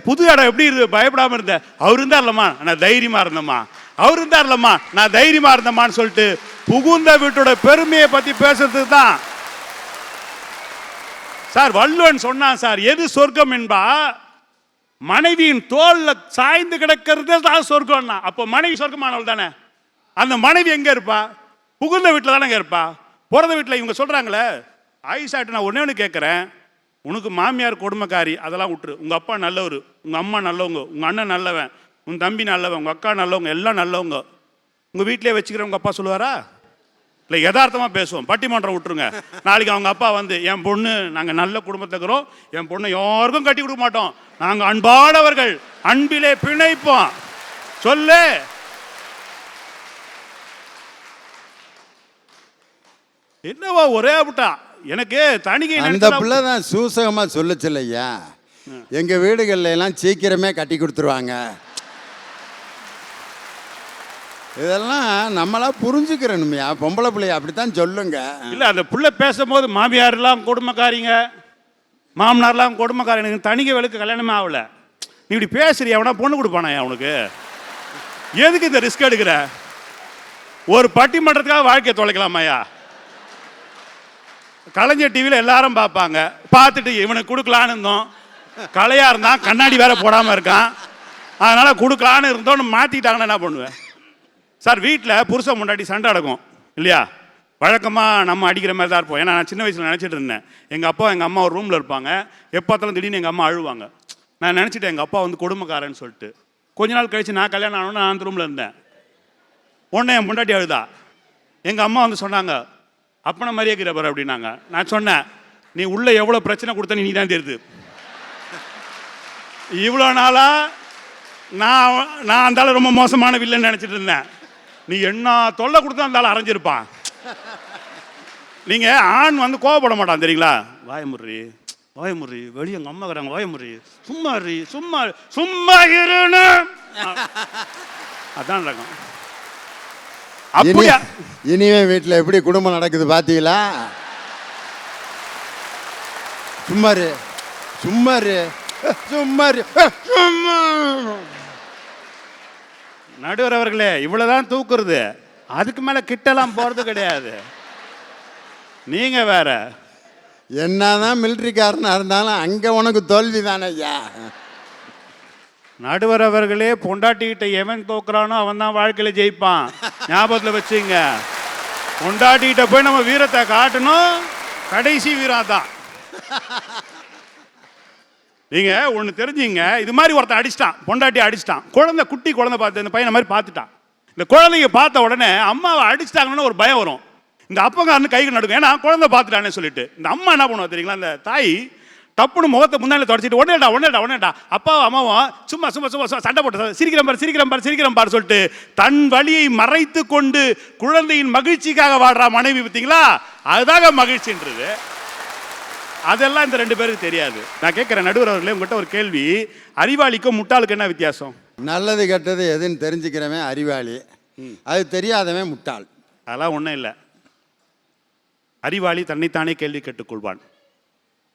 புது இடம் எப்படி இருந்து பயப்படாமல் இருந்தேன், அவர் இருந்தார்லம்மா நான் தைரியமாக இருந்தேம்மா, அவர் இருந்தார்லம்மா நான் தைரியமாக இருந்தேம்மான்னு சொல்லிட்டு புகுந்த வீட்டோட பெருமையை பற்றி பேசுறதுக்கு தான் சார் வள்ளுவன் சொன்னான் சார், எது சொர்க்கம் என்பா மனைவியின் தோல்ல சாய்ந்து கிடக்கிறது தான் சொர்க்கம்னா. அப்போ மனைவி சொர்க்கமானவள் தானே. அந்த மனைவி எங்க இருப்பா? புகுந்த வீட்டில் தானே இருப்பா. பிறந்த வீட்டில் இவங்க சொல்றாங்களே, ஆயிஷாட்டு நான் ஒன்னே ஒன்று கேட்குறேன், உனக்கு மாமியார் கொடுமைக்காரி அதெல்லாம் விட்டுரு, உங்க அப்பா நல்லவர், உங்க அம்மா நல்லவங்க, உங்க அண்ணன் நல்லவன், உன் தம்பி நல்லவன், உங்க அக்கா நல்லவங்க, எல்லாம் நல்லவங்க, உங்க வீட்டிலே வச்சுக்கிறேன் உங்க அப்பா சொல்லுவாரா? இல்லை யதார்த்தமாக பேசுவோம், பட்டிமன்றம் விட்டுருங்க. நாளைக்கு அவங்க அப்பா வந்து என் பொண்ணு நாங்கள் நல்ல குடும்பத்தில் இருக்கிறோம், என் பொண்ணை யாருக்கும் கட்டி கொடுக்க மாட்டோம், நாங்கள் அன்பானவர்கள், அன்பிலே பிணைப்போம் சொல்லு. என்னவா ஒரே விட்டா எனக்கு தணிகை அந்த பிள்ளை தான் சூசகமாக சொல்லுச்சுல்ல ஐயா, எங்கள் வீடுகளில் எல்லாம் சீக்கிரமே கட்டி கொடுத்துருவாங்க. இதெல்லாம் நம்மளா புரிஞ்சுக்கிறணுமையா, பொம்பளை பிள்ளைய அப்படித்தான் சொல்லுங்க. இல்லை அந்த பிள்ளை பேசும்போது மாமியார்லாம் கொடுமைக்காரிங்க, மாமனார்லாம் கொடுமைக்காரங்க, தணிகை வேலுக்கு கல்யாணமே ஆகல, நீ இப்படி பேசுறிய அவனா பொண்ணு கொடுப்பானா அவனுக்கு? எதுக்கு இந்த ரிஸ்க் எடுக்கிற? ஒரு பட்டிமன்றத்துக்காக வாழ்க்கையை தொலைக்கலாமாயா? கலைஞர் டிவியில் எல்லாரும் பார்ப்பாங்க, பார்த்துட்டு இவனுக்கு கொடுக்கலான்னு இருந்தோம், கலையாக இருந்தான், கண்ணாடி வேற போடாமல் இருக்கான், அதனால கொடுக்கலான்னு இருந்தோன்னு மாற்றிட்டாங்கன்னா என்ன பண்ணுவேன் சார்? வீட்டில் புருஷன் முன்னாடி சண்டை அடக்கும் இல்லையா, வழக்கமாக நம்ம அடிக்கிற மாதிரி தான் இருப்போம். ஏன்னா நான் சின்ன வயசில் நினச்சிட்டு இருந்தேன், எங்கள் அப்பா எங்கள் அம்மா ஒரு ரூமில் இருப்பாங்க, எப்போத்தாலும் திடீர்னு எங்கள் அம்மா அழுவாங்க. நான் நினச்சிட்டேன் எங்கள் அப்பா வந்து கொடுமைக்காரன்னு சொல்லிட்டு. கொஞ்ச நாள் கழிச்சு நான் கல்யாணம் ஆனோன்னு நான் அந்த ரூமில் இருந்தேன். உடனே என் முன்னாடி அழுதா. எங்கள் அம்மா வந்து சொன்னாங்க, அப்பனை மாதிரியே இருக்கிற பாரு அப்படின்னாங்க. நான் சொன்னேன், நீ உள்ள எவ்வளோ பிரச்சனை கொடுத்த நீ தான் தெரியுது. இவ்வளோ நாளாக நான் அந்த ரொம்ப மோசமான வில்லன்னு நினச்சிட்டு இருந்தேன், நீ என்ன தொல்லை கொடுத்தா அந்த அரைஞ்சிருப்பான். நீங்கள் ஆண் வந்து கோவப்பட மாட்டான் தெரியுங்களா, வாயமுறி வாயமுறி வெளியே எங்கள் அம்மா இருக்கிறாங்க வாயமுறி சும்மா சும்மா சும்மா இருன்னு அதான் நடக்கும். அப்படியா இனிமே வீட்டில் எப்படி குடும்பம் நடக்குது பார்த்தீங்களா? சும்மாரு சும்மாரு சும்மாரு சும்மா. நடுவர் அவர்களே, இவ்வளவுதான் தூக்குறது, அதுக்கு மேல கிட்டலாம் போறது கிடையாது. நீங்க வேற என்னதான் மிலிட்ரிக்காரனா இருந்தாலும் அங்க உனக்கு தோல்வி தானே ஐயா. நடுவர் அவர்களே, பொண்டாட்டிக்கிட்ட எவன் தோக்குறானோ அவன் தான் வாழ்க்கையில ஜெயிப்பான், ஞாபகத்தில் வச்சுங்க. பொண்டாட்டிக்கிட்ட போய் நம்ம வீரத்தை காட்டணும், கடைசி வீரம் தான். நீங்க ஒன்று தெரிஞ்சுங்க, இது மாதிரி ஒருத்தன் அடிச்சிட்டான், பொண்டாட்டி அடிச்சிட்டான், குட்டி குழந்தை பார்த்து இந்த பையனை மாதிரி பார்த்துட்டான். இந்த குழந்தைங்க பார்த்த உடனே அம்மாவை அடிச்சிட்டாங்கன்னு ஒரு பயம் வரும். இந்த அப்பங்காரனு கைக்கு நடுக்கும், ஏன்னா குழந்தை பார்த்துட்டானே சொல்லிட்டு. இந்த அம்மா என்ன பண்ணுவா தெரியுங்களா, அந்த தாய் டப்புன்னு முகத்தை முன்னாடி தொடச்சிட்டு உடனேடா அப்பாவும் அம்மாவும் சும்மா சும்மா சும்மா சண்டை போட்டு சிரிக்கிறேன் பாரு சொல்லிட்டு தன் வழியை மறைத்து கொண்டு குழந்தையின் மகிழ்ச்சிக்காக வாடுறா மனைவி. பார்த்தீங்களா, அதுதாங்க மகிழ்ச்சின்றது. அதெல்லாம் இந்த 2 பேருக்கு தெரியாது. நான் கேட்குறேன் நடுவர் அவர்களே, உங்கள்கிட்ட ஒரு கேள்வி, அறிவாளிக்கும் முட்டாளுக்கு என்ன வித்தியாசம்? நல்லது கெட்டது எதுன்னு தெரிஞ்சுக்கிறவன் அறிவாளி, அது தெரியாதவன் முட்டாள். அதெல்லாம் ஒன்றும் இல்லை. அறிவாளி தன்னைத்தானே கேள்வி கேட்டுக்கொள்வான்,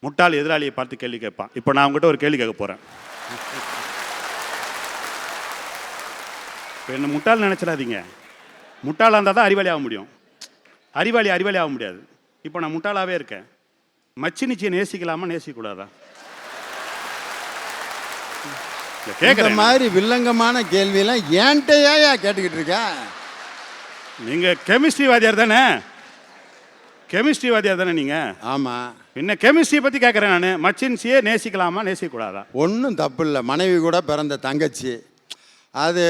முட்டாள் எதிராளியை பார்த்து கேள்வி கேட்பான். இப்போ நான் உங்ககிட்ட ஒரு கேள்வி கேட்க போகிறேன். இப்போ என்ன முட்டாள் நினச்சிடாதீங்க, முட்டாளாக இருந்தால் தான் அறிவாளி ஆக முடியும், அறிவாளி ஆக முடியாது. இப்போ நான் முட்டாளாவே இருக்கேன். மச்சினிச்சியை நேசிக்கலாமா நேசிக்கக்கூடாதா? இந்த கேட்குறேன். மாதிரி வில்லங்கமான கேள்வியெல்லாம் ஏன்ட்டையா கேட்டுக்கிட்டு இருக்க? நீங்கள் கெமிஸ்ட்ரி வாத்தியார் தானே? கெமிஸ்ட்ரி வாத்தியார் தானே நீங்கள்? ஆமாம். என்ன கெமிஸ்ட்ரியை பற்றி கேட்குறேன் நான். மச்சின்சியை நேசிக்கலாமா நேசிக்கக்கூடாதா? ஒன்றும் தப்பு இல்லை. மனைவி கூட பிறந்த தங்கச்சி. அது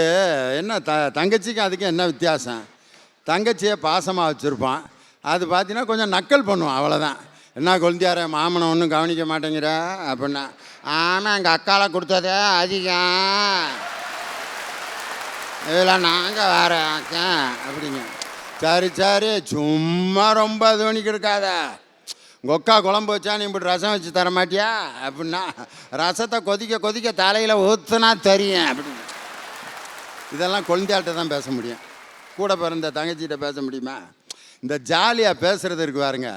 என்ன தங்கச்சிக்கு அதுக்கு என்ன வித்தியாசம்? தங்கச்சியை பாசமாக வச்சுருப்பான். அது பார்த்தீங்கன்னா கொஞ்சம் நக்கல் பண்ணுவான், அவ்வளோதான். என்ன கொழுந்தியார மாமனை ஒன்றும் கவனிக்க மாட்டேங்கிற அப்படின்னா, ஆமாம் எங்கள் அக்காவை கொடுத்ததே அதிகம், இதில் நாங்கள் வேற அக்கா அப்படிங்க. சரி சரி, சும்மா ரொம்ப இது பண்ணிக்கிட்டு இருக்காத. உங்கள் அக்கா குழம்பு வச்சா நீ இப்படி ரசம் வச்சு தர மாட்டியா அப்படின்னா, ரசத்தை கொதிக்க கொதிக்க தலையில் ஊற்றுனா தெரியும் அப்படின்னு. இதெல்லாம் கொழுந்தியாட்ட தான் பேச முடியும். கூட பிறந்த தங்கச்சிகிட்ட பேச முடியுமா? இந்த ஜாலியாக பேசுகிறது இருக்கு பாருங்க,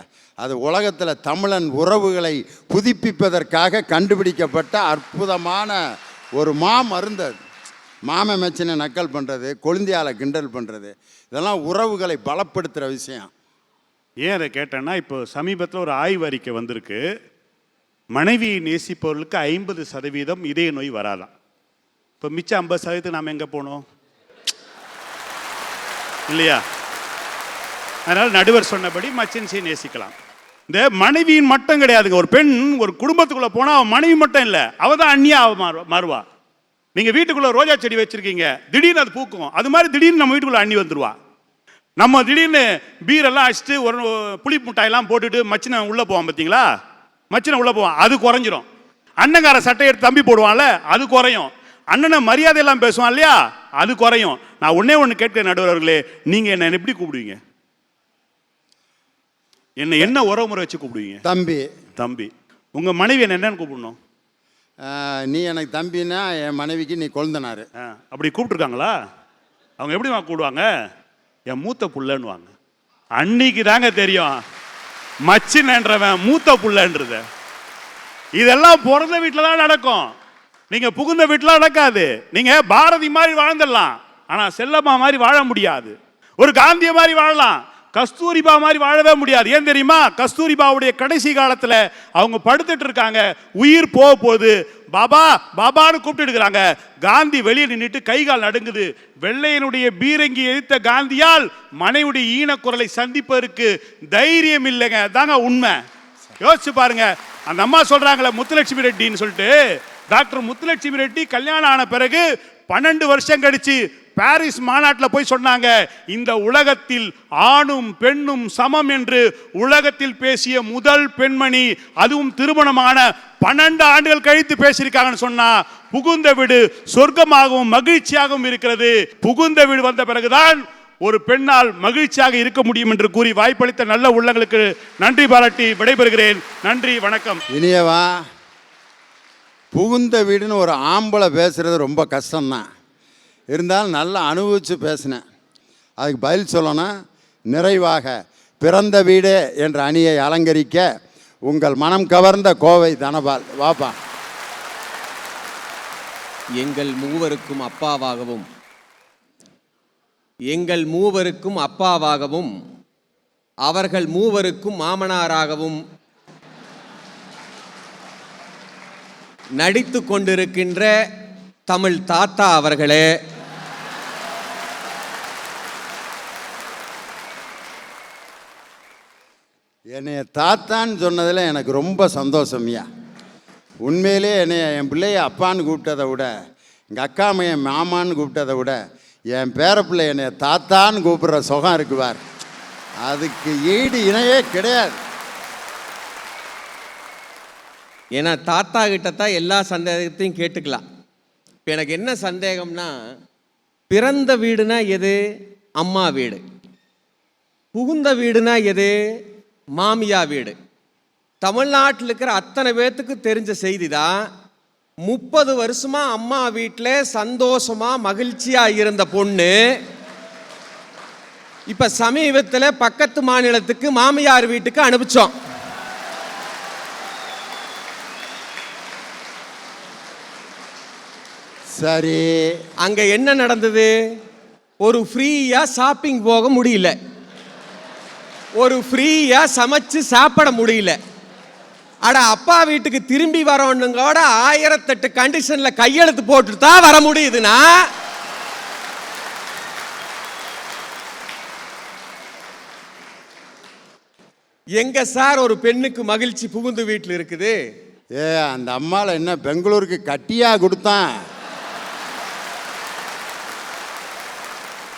அது உலகத்தில் தமிழன் உறவுகளை புதுப்பிப்பதற்காக கண்டுபிடிக்கப்பட்ட அற்புதமான ஒரு மருந்து. மாம மச்சினை நக்கல் பண்ணுறது, கொழுந்தியால கிண்டல் பண்ணுறது, இதெல்லாம் உறவுகளை பலப்படுத்துகிற விஷயம். ஏன் அதை கேட்டேன்னா, இப்போ சமீபத்தில் ஒரு ஆய்வு அறிக்கை வந்திருக்கு. மனைவியை நேசிப்பவர்களுக்கு 50% இதய நோய் வராதான். இப்போ மிச்சம் 50% நாம் எங்கே போனோம் இல்லையா? அதனால் நடுவர் சொன்னபடி மச்சின்சியை நேசிக்கலாம். இந்த மனைவியின் மட்டும் கிடையாதுங்க. ஒரு பெண் ஒரு குடும்பத்துக்குள்ளே போனால் அவன் மனைவி மட்டும் இல்லை, அவள் தான் அந்நியா மாறுவா. நீங்கள் வீட்டுக்குள்ளே ரோஜா செடி வச்சுருக்கீங்க, திடீர்னு அது பூக்கும். அது மாதிரி திடீர்னு நம்ம வீட்டுக்குள்ளே அண்ணி வந்துடுவா. நம்ம திடீர்னு பீரெல்லாம் அடிச்சுட்டு ஒரு புளி முட்டாயெல்லாம் போட்டுட்டு மச்சினை உள்ளே போவான் பார்த்தீங்களா? மச்சினை உள்ளே போவான், அது குறைஞ்சிரும். அண்ணங்கார சட்டை எடுத்து தம்பி போடுவான்ல, அது குறையும். அண்ணனை மரியாதையெல்லாம் பேசுவான் இல்லையா, அது குறையும். நான் ஒன்றே ஒன்று கேட்கிறேன் நடுவர்களே, நீங்கள் என்ன எப்படி கூப்பிடுவீங்க? என்ன உறவு முறை வச்சு கூப்பிடுவீங்க? தம்பி. தம்பி. உங்கள் மனைவி என்னன்னு கூப்பிடணும்? நீ எனக்கு தம்பின்னா என் மனைவிக்கு நீ கொழுந்தனாரு. அப்படி கூப்பிட்டுருக்காங்களா? அவங்க எப்படி கூப்பிடுவாங்க? என் மூத்த புள்ளன்னுவாங்க. அன்னைக்கு தாங்க தெரியும் மச்சினன்றவன் மூத்த புள்ளன்றது. இதெல்லாம் பிறந்த வீட்டில் தான் நடக்கும், நீங்க புகுந்த வீட்டில் நடக்காது. நீங்க பாரதி மாதிரி வாழ்ந்துடலாம், ஆனா செல்லம்மா மாதிரி வாழ முடியாது. ஒரு காந்திய மாதிரி வாழலாம், கஸ்தூரிபா மாதிரி வாழவே முடியாது. ஏன் தெரியுமா? கஸ்தூரிபாவுடைய கடைசி காலத்தில் அவங்க படுத்துட்டு இருக்காங்க, உயிர் போக போகுது, பாபா பாபான்னு கூப்பிட்டு இருக்கிறாங்க. காந்தி வெளியே நின்றுட்டு கை கால் நடுங்குது. வெள்ளையனுடைய பீரங்கி எதிர்த்த காந்தியால் மனைவியுடைய ஈனக்குரலை சந்திப்பதற்கு தைரியம் இல்லைங்க. தாங்க உண்மை. யோசிச்சு பாருங்க. அந்த அம்மா சொல்றாங்களே முத்துலட்சுமி ரெட்டின்னு சொல்லிட்டு, டாக்டர் முத்துலட்சுமி ரெட்டி கல்யாணம் ஆன பிறகு 12 வருஷம் கழிச்சு பாரிஸ் மாநாட்டில் போய் சொன்னாங்க, இந்த உலகத்தில் ஆணும் பெண்ணும் சமம் என்று உலகத்தில் பேசிய முதல் பெண்மணி, அதுவும் திருமணமான 12 ஆண்டுகள் கழித்து பேசியிருக்காங்கன்னு சொன்னா, புகுந்த வீடு சொர்க்கமாகவும் மகிழ்ச்சியாகவும் இருக்கிறது. புகுந்த வீடு வந்த பிறகுதான் ஒரு பெண்ணால் மகிழ்ச்சியாக இருக்க முடியும் என்று கூறி வாய்ப்பளித்த நல்ல உள்ளங்களுக்கு நன்றி பாராட்டி விடைபெறுகிறேன். நன்றி, வணக்கம். இனியவா, புகுந்த வீடுன்னு ஒரு ஆம்பளை பேசுறது ரொம்ப கஷ்டம்தான். இருந்தாலும் நல்லா அனுபவித்து பேசினேன். அதுக்கு பதில் சொல்லணும். நிறைவாக பிறந்த வீடு என்ற அணியை அலங்கரிக்க உங்கள் மனம் கவர்ந்த கோவை தனபால் வாப்பா. எங்கள் மூவருக்கும் அப்பாவாகவும் அவர்கள் மூவருக்கும் மாமனாராகவும் நடித்து கொண்டிருக்கின்ற தமிழ் தாத்தா அவர்களே, என்னைய தாத்தான்னு சொன்னதில் எனக்கு ரொம்ப சந்தோஷம்யா. உண்மையிலே என் பிள்ளைய அப்பான்னு கூப்பிட்டதை விட, எங்கள் அக்கா என் மாமான்னு கூப்பிட்டதை விட, என் பேரப்பிள்ளை என்னை தாத்தான்னு கூப்பிட்ற சுகம் இருக்குவார், அதுக்கு ஈடு இணையே கிடையாது. ஏன்னா தாத்தா கிட்ட தான் எல்லா சந்தேகத்தையும் கேட்டுக்கலாம். இப்போ எனக்கு என்ன சந்தேகம்னா, பிறந்த வீடுனா எது? அம்மா வீடு. புகுந்த வீடுனா எது? மாமியா வீடு. தமிழ்நாட்டில் இருக்கிற அத்தனை பேர்த்துக்கு தெரிஞ்ச செய்தி தான், 30 வருஷமா அம்மா வீட்டில் சந்தோஷமா மகிழ்ச்சியா இருந்த பொண்ணு இப்ப சமீபத்தில் பக்கத்து மாநிலத்துக்கு மாமியார் வீட்டுக்கு அனுப்பிச்சோம். சரி, அங்க என்ன நடந்தது? ஒரு ஃப்ரீயா ஷாப்பிங் போக முடியல, ஒரு ஃப்ரீயா சமைச்சு சாப்பிட முடியல. அட அப்பா வீட்டுக்கு திரும்பி வரணுங்கோட 1008 கண்டிஷன்ல கையெழுத்து போட்டு தான் வர முடியுதுன்னா எங்க சார் ஒரு பெண்ணுக்கு மகிழ்ச்சி புகுந்து வீட்டில் இருக்குது? அந்த அம்மால என்ன பெங்களூருக்கு கட்டியா கொடுத்தான்?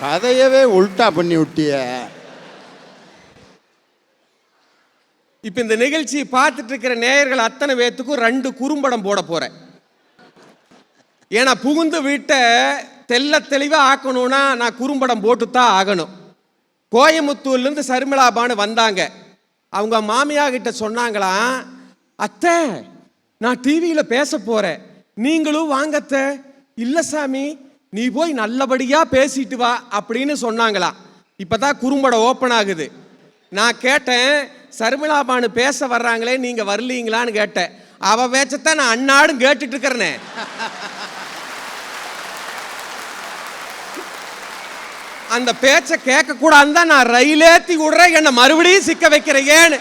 கதையவே உல்டா பண்ணி விட்டிய. இப்ப இந்த நிகழ்ச்சியை பார்த்துட்டு இருக்கிற நேயர்கள் அத்தனை பேத்துக்கும் 2 குறும்படம் போட போறேன். ஏன்னா புகுந்து வீட்டை தெல்ல தெளிவா ஆக்கணும்னா நான் குறும்படம் போட்டு தான் ஆகணும். கோயமுத்தூர்லேருந்து சர்மிளா பானு வந்தாங்க. அவங்க மாமியா கிட்ட சொன்னாங்களாம், அத்தை நான் டிவியில் பேச போறேன், நீங்களும் வாங்கத்த. இல்லை சாமி நீ போய் நல்லபடியா பேசிட்டு வா அப்படின்னு சொன்னாங்களாம். இப்பதான் குறும்படம் ஓப்பன் ஆகுது. நான் கேட்டேன், சர்மிளா பானு பேச வர்றாங்களே நீங்க வரலீங்களான்னு கேட்டேன். அவ பேச்சத்தான் நான் அன்னாடும் கேட்டுட்டு இருக்கிறேனே. அந்த பேச்ச கேட்க கூடாது நான் ரயிலேத்தி விடுறேன், என்ன மறுபடியும் சிக்க வைக்கிறேன்னு.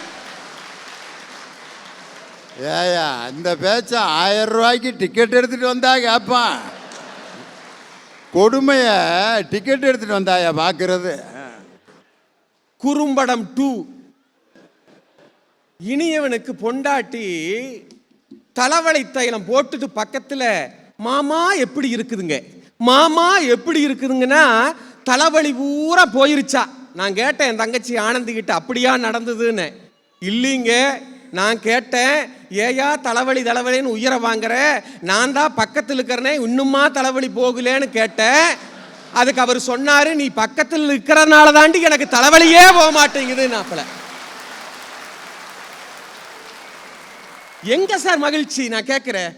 ஏயா இந்த பேச்ச 1000 ரூபாய்க்கு டிக்கெட் எடுத்துட்டு வந்தா கேட்பான். கொடுமைய டிக்கெட் எடுத்துட்டு வந்தாயா பாக்குறது. குறும்படம் 2. இனியவனுக்கு பொண்டாட்டி தலைவலி தைலம் போட்டுட்டு பக்கத்துல மாமா எப்படி இருக்குதுங்க, மாமா எப்படி இருக்குதுங்கன்னா தலைவலி பூரா போயிருச்சா. நான் கேட்டேன் என் தங்கச்சி ஆனந்தி கிட்ட, அப்படியா நடந்ததுன்னு. இல்லைங்க நான் கேட்டேன், ஏயா தலைவலி தலைவலின்னு உயிரை வாங்குற, நான் தான் பக்கத்தில் இருக்கிறனே இன்னுமா தலைவலி போகலேன்னு கேட்டேன். அதுக்கு அவர் சொன்னாரு, நீ பக்கத்தில் இருக்கிறனால தாண்டி எனக்கு தலைவலியே போக மாட்டேங்குது. நாப்பல எங்க சார் மகிழ்ச்சி? நான் கேட்கிறேன்,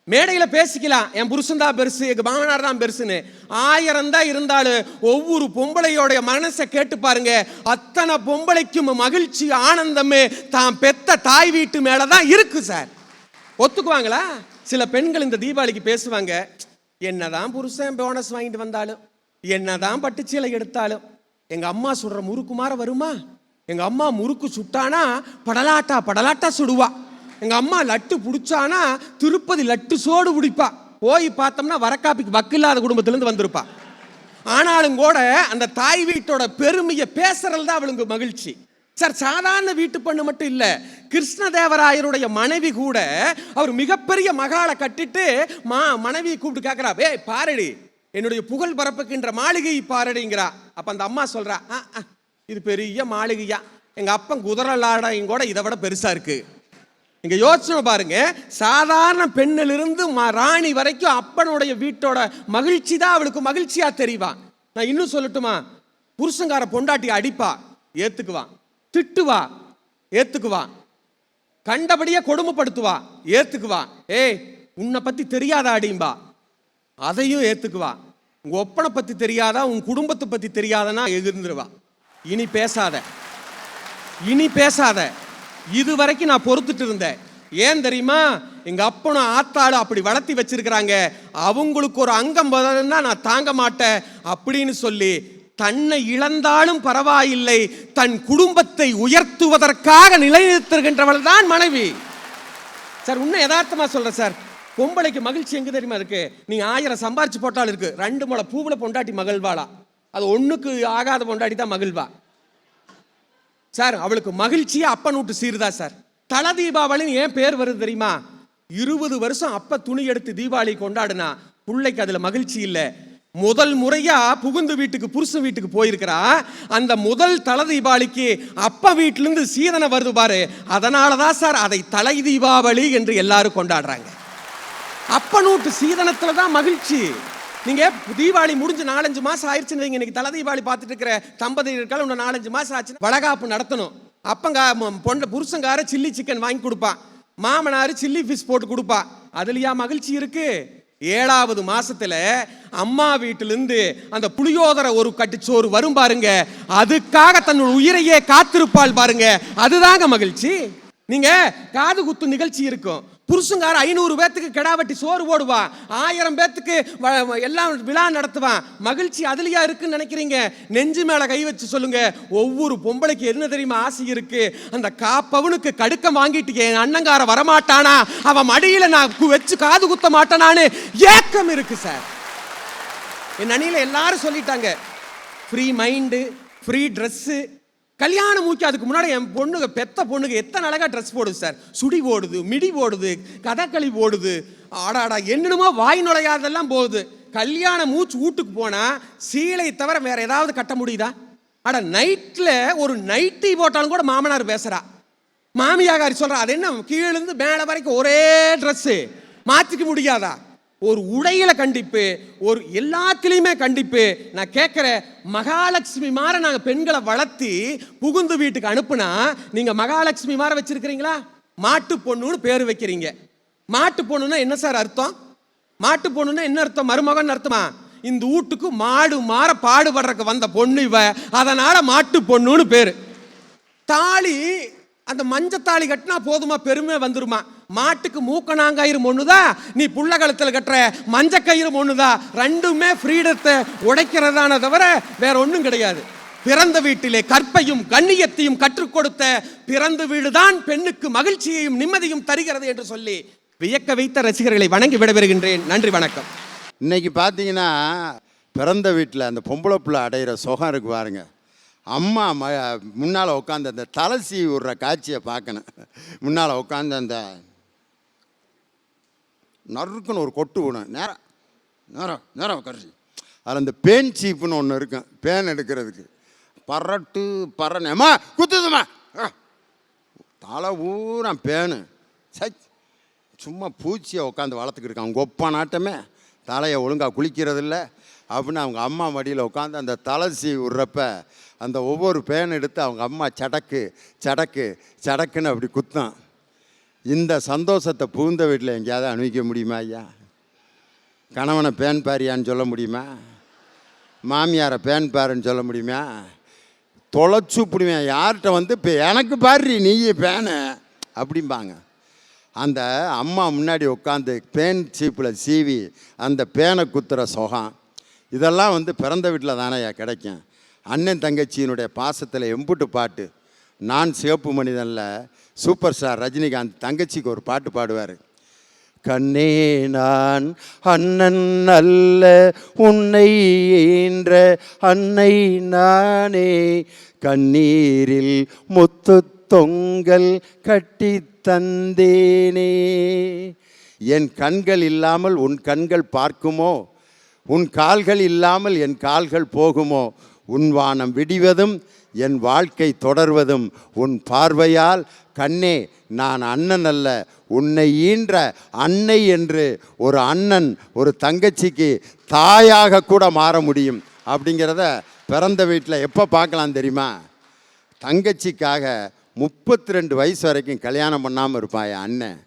மேடையில பேசிக்கலாம், என் புருஷன் தான் பெருசு, எங்க மாமனார் தான் பெருசுன்னு. 1000 தான் இருந்தாலும் ஒவ்வொரு பொம்பளையோடைய மனசை கேட்டு பாருங்க, அத்தனை பொம்பளைக்கும் மகிழ்ச்சி ஆனந்தமே தான் பெத்த தாய் வீட்டு மேலதான் இருக்கு சார். ஒத்துக்குவாங்களா? சில பெண்கள் இந்த தீபாவளிக்கு பேசுவாங்க, என்னதான் புருஷன் போனஸ் வாங்கிட்டு வந்தாலும், என்னதான் பட்டுச்சீலை எடுத்தாலும், எங்க அம்மா சுடுற முறுக்கு மாற வருமா? எங்க அம்மா முறுக்கு சுட்டானா படலாட்டா படலாட்டா சுடுவா. எங்க அம்மா லட்டு பிடிச்சானா திருப்பதி லட்டு சோடு பிடிப்பா. போய் பார்த்தோம்னா வரக்காப்பிக்கு வக்கில்லாத குடும்பத்திலேருந்து வந்திருப்பா. ஆனாலும் கூட அந்த தாய் வீட்டோட பெருமையை பேசுறது தான் அவளுக்கு மகிழ்ச்சி சார். சாதாரண வீட்டு பெண்ணு மட்டும் இல்ல, கிருஷ்ணதேவராயருடைய மனைவி கூட அவர் மிகப்பெரிய மகாலை கட்டிட்டு மனைவியை கூப்பிட்டு கேட்கிறா, ஏய் பாரடி என்னுடைய புகழ் பரப்புகின்ற மாளிகை பாரடிங்கிறா. அப்ப அந்த அம்மா சொல்றா, இது பெரிய மாளிகையா, எங்க அப்பன் குதிரலாடையும் கூட இதை விட பெருசா இருக்கு. இங்க யோசனை பாருங்க, சாதாரண பெண்ணிலிருந்து ராணி வரைக்கும் அப்பனுடைய வீட்டோட மகிழ்ச்சி தான் அவளுக்கு மகிழ்ச்சியா தெரிவா. நான் இன்னும் சொல்லட்டுமா, புருஷங்கார பொண்டாட்டி அடிப்பா, ஏத்துக்குவா, திட்டுவா, ஏத்துக்குவா, கண்டபடியே கொடுமைப்படுத்துவா, ஏத்துக்குவா, ஏய் உன்னை பத்தி தெரியாதா அடிம்பா, அதையும் ஏத்துக்குவா. உங்க ஒப்பனை பத்தி தெரியாதா, உன் குடும்பத்தை பத்தி தெரியாதனா எகிர்ந்துருவா. இனி பேசாத, இனி பேசாத. இது வரைக்கும் நான் பொறுத்துட்டு இருந்தேன். ஏன் தெரியுமா? எங்க அப்பனும் ஆத்தாளும் அப்படி வளர்த்தி வச்சிருக்கிறாங்க, அவங்களுக்கு ஒரு அங்கம் பதினா நான் தாங்க மாட்டேன் அப்படின்னு சொல்லி தன்னை இழந்தாலும் பரவாயில்லை, தன் குடும்பத்தை உயர்த்துவதற்காக நிலைநிறுத்துகின்றவள் தான் மனைவி சார். இன்னும் யதார்த்தமா சொல்றேன் சார், பொம்பளைக்கு மகிழ்ச்சி எங்க தெரியுமா இருக்கு? நீங்க 1000 சம்பாரிச்சு போட்டாலும் இருக்கு, 2 முளை பூவுல பொண்டாட்டி மகிழ்வாளா, அது ஒண்ணுக்கு ஆகாத பொண்டாட்டி தான் மகிழ்வா சார். அவளுக்கு மகிழ்ச்சியா அப்பன் வீட்டு சீர்தா சார். தல தீபாவளின்னு ஏன் பேர் வருது தெரியுமா? 20 வருஷம் அப்ப துணி எடுத்து தீபாவளி கொண்டாடுனா பிள்ளைக்கு அதுல மகிழ்ச்சி இல்லை. முதல் முறையா புகுந்து வீட்டுக்கு புருஷன் வீட்டுக்கு போயிருக்கிறா, அந்த முதல் தல தீபாவளிக்கு அப்ப வீட்டுல இருந்து சீதனை வருது பாரு, அதனாலதான் சார் அதை தலை தீபாவளி என்று எல்லாரும் கொண்டாடுறாங்க. அப்பனூட்டு சீதனத்துல தான் மகிழ்ச்சி. நீங்க தீபாவளி முடிஞ்சு 4-5 மாசம் ஆயிடுச்சுன்னு வைங்க, இன்னைக்கு தலை தீபாவளி பார்த்துட்டு இருக்கிற தம்பதியர்கள் இன்னும் 4-5 மாசம் ஆச்சு வளகாப்பு நடத்தணும். அப்பங்க புருஷங்கார சில்லி சிக்கன் வாங்கி கொடுப்பான், மாமனாரு சில்லி ஃபிஷ் போட்டு கொடுப்பா. அதுலயா மகிழ்ச்சி இருக்கு? 7வது மாசத்துல அம்மா வீட்டிலிருந்து அந்த புளியோதரை ஒரு கட்டுச்சோறு வரும் பாருங்க, அதுக்காக தன்னோட உயிரையே காத்திருப்பாள் பாருங்க, அதுதாங்க மகிழ்ச்சி. நீங்க காது குத்து நிகழ்ச்சி இருக்கும், புருஷங்கார 500 பேத்துக்கு கிடா வெட்டி சோறு போடுவான், 1000 பேத்துக்கு எல்லாம் விழா நடத்துவான். மகிழ்ச்சி அதுலயா இருக்குன்னு நினைக்கிறீங்க? நெஞ்சு மேல கை வச்சு சொல்லுங்க, ஒவ்வொரு பொம்பளைக்கு என்ன தெரியுமா ஆசை இருக்கு? அந்த காப்பவனுக்கு கடுக்கம் வாங்கிட்டு என் அண்ணங்கார வரமாட்டானா, அவன் மடியில நான் வச்சு காது குத்த மாட்டானான்னு ஏக்கம் இருக்கு சார். என் அணியில எல்லாரும் சொல்லிட்டாங்க, ஃப்ரீ மைண்டு, ஃப்ரீ ட்ரெஸ்ஸு. கல்யாணம் மூக்கி அதுக்கு முன்னாடி என் பொண்ணுங்க, பெத்த பொண்ணுங்க எத்தனை அழகா ட்ரெஸ் போடுது சார். சுடி போடுது, மிடி போடுது, கதகளி போடுது, ஆடாடா என்னென்னமோ வாய் நுழையாதெல்லாம் போகுது. கல்யாணம் மூச்சு வீட்டுக்கு போனா சீலை தவிர வேற ஏதாவது கட்ட முடியுதா? அட நைட்ல ஒரு நைட்டி போட்டாலும் கூட மாமனார் பேசுறா, மாமியாகாரி சொல்றா, அது என்ன கீழிருந்து மேலே வரைக்கும் ஒரே ட்ரெஸ்ஸு, மாற்றிக்க முடியாதா? ஒரு உடையில கண்டிப்பு, ஒரு எல்லாத்திலையுமே கண்டிப்பு. நான் கேட்குறேன், மகாலட்சுமி மாற நாங்கள் பெண்களை வளர்த்தி புகுந்து வீட்டுக்கு அனுப்புனா நீங்க மகாலட்சுமி மாற வச்சிருக்கிறீங்களா? மாட்டு பொண்ணுன்னு பேர் வைக்கிறீங்க. மாட்டு பொண்ணுன்னா என்ன சார் அர்த்தம்? மாட்டு பொண்ணுன்னா என்ன அர்த்தம்? மருமகன் அர்த்தமா? இந்த வீட்டுக்கு மாடு மாற பாடுபடுறதுக்கு வந்த பொண்ணு இவ, அதனால மாட்டு பொண்ணுன்னு பேரு. தாலி, அந்த மஞ்சத்தாலி கட்டினா போதுமா, பெருமை வந்துருமா? மாட்டுக்கு மூக்கணாங்கயிறு ஒண்ணுதா, நீ புள்ள கழுத்தில் கட்டுற மஞ்ச கயிறு ஒண்ணுதா? ரெண்டுமே ஃப்ரீடத்தை உடைக்கிறதான தவிர வேற ஒன்றும் கிடையாது. பிறந்த வீட்டிலே கற்பையும் கண்ணியத்தையும் கற்றுக் கொடுத்த பிறந்த வீடுதான் பெண்ணுக்கு மகிழ்ச்சியையும் நிம்மதியும் தருகிறது என்று சொல்லி வியக்க வைத்த ரசிகர்களை வணங்கி விடைபெறுகின்றேன். நன்றி, வணக்கம். இன்னைக்கு பார்த்தீங்கன்னா பிறந்த வீட்டில் அந்த பொம்பளை பிள்ளை அடையிற சுகம் இருக்கு பாருங்க. அம்மா முன்னால் உட்காந்து அந்த தலை சீவி விடுற காட்சியை பார்க்கணும். முன்னால் உட்காந்து அந்த நறுக்குன்னு ஒரு கொட்டு விடும், நேரம் நேரம் நேரம் உட்காரு. அதில் அந்த பேன் சீப்புன்னு ஒன்று இருக்கும், பேன் எடுக்கிறதுக்கு. பரட்டு பறனேம்மா குத்துதுமா, தலை ஊரா பேனு. சை, சும்மா பூச்சியை உட்காந்து வளர்த்துக்கிட்டு அவங்க ஒப்பா நாட்டமே, தலையை ஒழுங்காக குளிக்கிறதில்ல அப்படின்னு அவங்க அம்மா மடியில் உட்காந்து அந்த தலை சீவி விட்றப்ப அந்த ஒவ்வொரு பேன் எடுத்து அவங்க அம்மா சடக்கு சடக்கு சடக்குன்னு அப்படி குத்தான். இந்த சந்தோஷத்தை புகுந்த வீட்டில் எங்கேயாவது அனுபவிக்க முடியுமா ஐயா? கணவனை பேன் பாரியான்னு சொல்ல முடியுமா? மாமியாரை பேன் பாருன்னு சொல்ல முடியுமா? தொலைச்சு பிடிவேன் யார்கிட்ட வந்து இப்போ எனக்கு பாரு நீ பேனு அப்படிம்பாங்க. அந்த அம்மா முன்னாடி உட்காந்து பேன் சீப்பில் சீவி அந்த பேனை குத்துற சுகம், இதெல்லாம் வந்து பிறந்த வீட்டில் தானே கிடைக்கும். அண்ணன் தங்கச்சியினுடைய பாசத்தில் எம்புட்டு பாட்டு. நான் சிவப்பு மனிதனில் சூப்பர் ஸ்டார் ரஜினிகாந்த் தங்கச்சிக்கு ஒரு பாட்டு பாடுவார். கண்ணே நான் அண்ணன் அல்ல, உன்னை ஈன்ற அன்னை நானே, கண்ணீரில் முத்து தொங்கல் கட்டி தந்தேனே. என் கண்கள் இல்லாமல் உன் கண்கள் பார்க்குமோ, உன் கால்கள் இல்லாமல் என் கால்கள் போகுமோ, உன் வானம் விடிவதும் என் வாழ்க்கை தொடர்வதும் உன் பார்வையால். கண்ணே நான் அண்ணன் அல்ல, உன்னை ஈன்ற அன்னை என்று ஒரு அண்ணன் ஒரு தங்கச்சிக்கு தாயாக கூட மாற முடியும் அப்படிங்கிறத பிறந்த வீட்டில் எப்போ பார்க்கலாம் தெரியுமா? தங்கச்சிக்காக 32 வயசு வரைக்கும் கல்யாணம் பண்ணாமல் இருப்பான் என் அண்ணன்.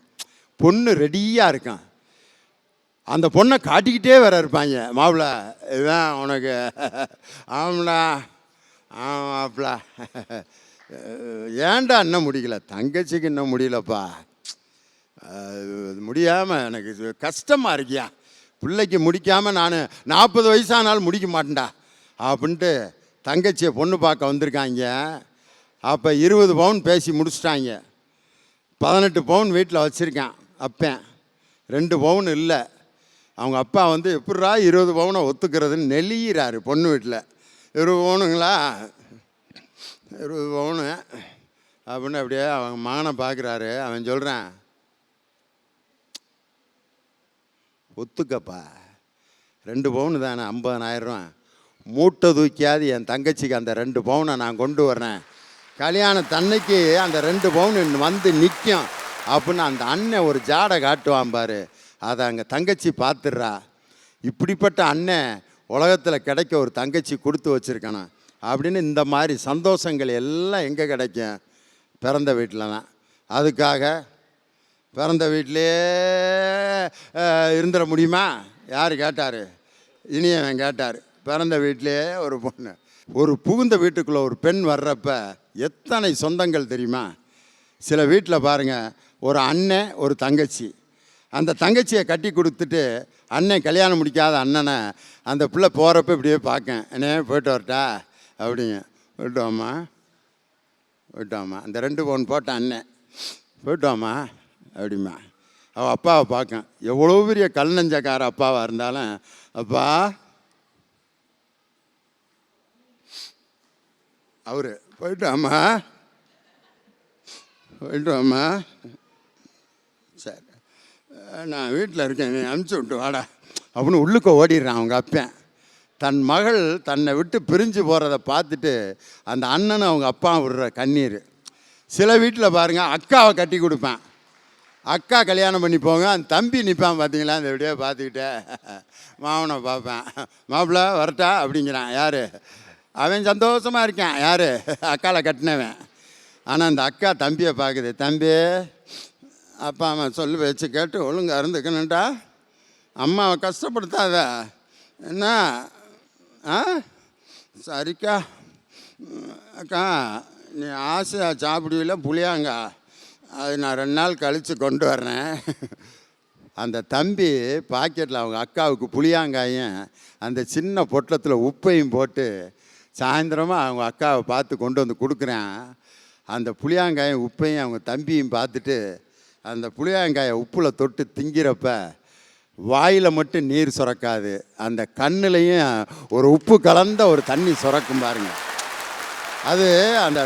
பொண்ணு ரெடியாக இருக்கான், அந்த பொண்ணை காட்டிக்கிட்டே வேற இருப்பாங்க. மாப்பிள்ள இதுதான் உனக்கு, ஆமாடா ஆமாப்ல, ஏன்டா இன்னும் முடியல? தங்கச்சிக்கு இன்னும் முடியலப்பா, முடியாமல் எனக்கு கஷ்டமாக இருக்கியா, பிள்ளைக்கு முடிக்காமல் நான் 40 வயசானாலும் முடிக்க மாட்டேன்டா அப்படின்ட்டு தங்கச்சியை பொண்ணு பார்க்க வந்திருக்காங்க. அப்போ 20 பவுன் பேசி முடிச்சிட்டாங்க. 18 பவுன் வீட்டில் வச்சுருக்கான் அப்பேன், 2 பவுன் இல்லை. அவங்க அப்பா வந்து எப்படா 20 பவுனை ஒத்துக்கிறதுன்னு நெளியிறாரு பொண்ணு வீட்டில். 20 பவுனுங்களா, 20 பவுனு அப்படின்னு அப்படியே அவங்க மகனை பார்க்குறாரு. அவன் சொல்கிறான், ஒத்துக்கப்பா 2 பவுனு தானே, 50,000 மூட்டை தூக்கியாவது என் தங்கச்சிக்கு அந்த 2 பவுனை நான் கொண்டு வரேன், கல்யாண தன்னைக்கு அந்த 2 பவுன் வந்து நிற்கும் அப்படின்னு அந்த அண்ணன் ஒரு ஜாடை காட்டுவான் பாரு. அதை அங்கே தங்கச்சி பார்த்துடுறா. இப்படிப்பட்ட அண்ணன் உலகத்தில் கிடைக்க ஒரு தங்கச்சி கொடுத்து வச்சுருக்கணும் அப்படின்னு. இந்த மாதிரி சந்தோஷங்கள் எல்லாம் எங்கே கிடைக்கும்? பிறந்த வீட்டில் தான். அதுக்காக பிறந்த வீட்டிலே இருந்துட முடியுமா? யார் கேட்டார்? இனியவன் கேட்டார். பிறந்த வீட்டிலே ஒரு பொண்ணு, ஒரு புகுந்த வீட்டுக்குள்ளே ஒரு பெண் வர்றப்ப எத்தனை சொந்தங்கள் தெரியுமா? சில வீட்டில் பாருங்கள், ஒரு அண்ணன் ஒரு தங்கச்சி. அந்த தங்கச்சியை கட்டி கொடுத்துட்டு அண்ணன் கல்யாணம் முடிக்காத அண்ணனை அந்த பிள்ளை போகிறப்ப இப்படியே பார்க்கேன், அண்ணே போயிட்டு வரட்டா அப்படிங்க. போயிட்டோம்மா போயிட்டோம்மா, அந்த 2 பவுன் போட்ட அண்ணன் போயிட்டோம்மா அப்படிமா. அவள் அப்பாவை பார்க்கேன், எவ்வளோ பெரிய கல் நெஞ்சக்கார அப்பாவாக இருந்தாலும், அப்பா அவரு போயிட்டோம்மா போயிட்டோம்மா, சரி நான் வீட்டில் இருக்கேன், நீ அனுப்பிச்சி விட்டு வாடா அப்படின்னு உள்ளுக்க ஓடிடுறான் அவங்க அப்பன். தன் மகள் தன்னை விட்டு பிரிஞ்சு போகிறத பார்த்துட்டு அந்த அண்ணனும் அவங்க அப்பா விடுற கண்ணீர். சில வீட்டில் பாருங்கள், அக்காவை கட்டி கொடுப்பேன், அக்கா கல்யாணம் பண்ணி போங்க, அந்த தம்பி நிற்பான் பார்த்தீங்களா, அந்த வீடியோ பார்த்துக்கிட்டே மாவனை பார்ப்பேன், மாப்பிள்ள வரட்டா அப்படிங்கிறான். யார் அவன்? சந்தோஷமாக இருக்கான். யார்? அக்காவில் கட்டினவன். ஆனால் அந்த அக்கா தம்பியை பார்க்குது, தம்பி அப்பா அம்மா சொல்லி வச்சு கேட்டு ஒழுங்காக இருந்துக்கணுன்டா, அம்மாவை கஷ்டப்படுத்தாத என்ன. சரிக்கா அக்கா, நீ ஆசையாக சாப்பிடுவில்ல புளியாங்க, அது நான் 2 நாள் கழித்து கொண்டு வர்றேன். அந்த தம்பி பாக்கெட்டில் அவங்க அக்காவுக்கு புளியாங்காயும் அந்த சின்ன பொட்டலத்தில் உப்பையும் போட்டு சாயந்தரமாக அவங்க அக்காவை பார்த்து கொண்டு வந்து கொடுக்குறேன். அந்த புளியாங்காயும் உப்பையும் அவங்க தம்பியும் பார்த்துட்டு அந்த புளியாங்காயை உப்பில் தொட்டு திங்கிறப்ப வாயில் மட்டும் நீர் சுரக்காது, அந்த கண்ணுலையும் ஒரு உப்பு கலந்த ஒரு தண்ணி சுரக்கும் பாருங்க. அது அந்த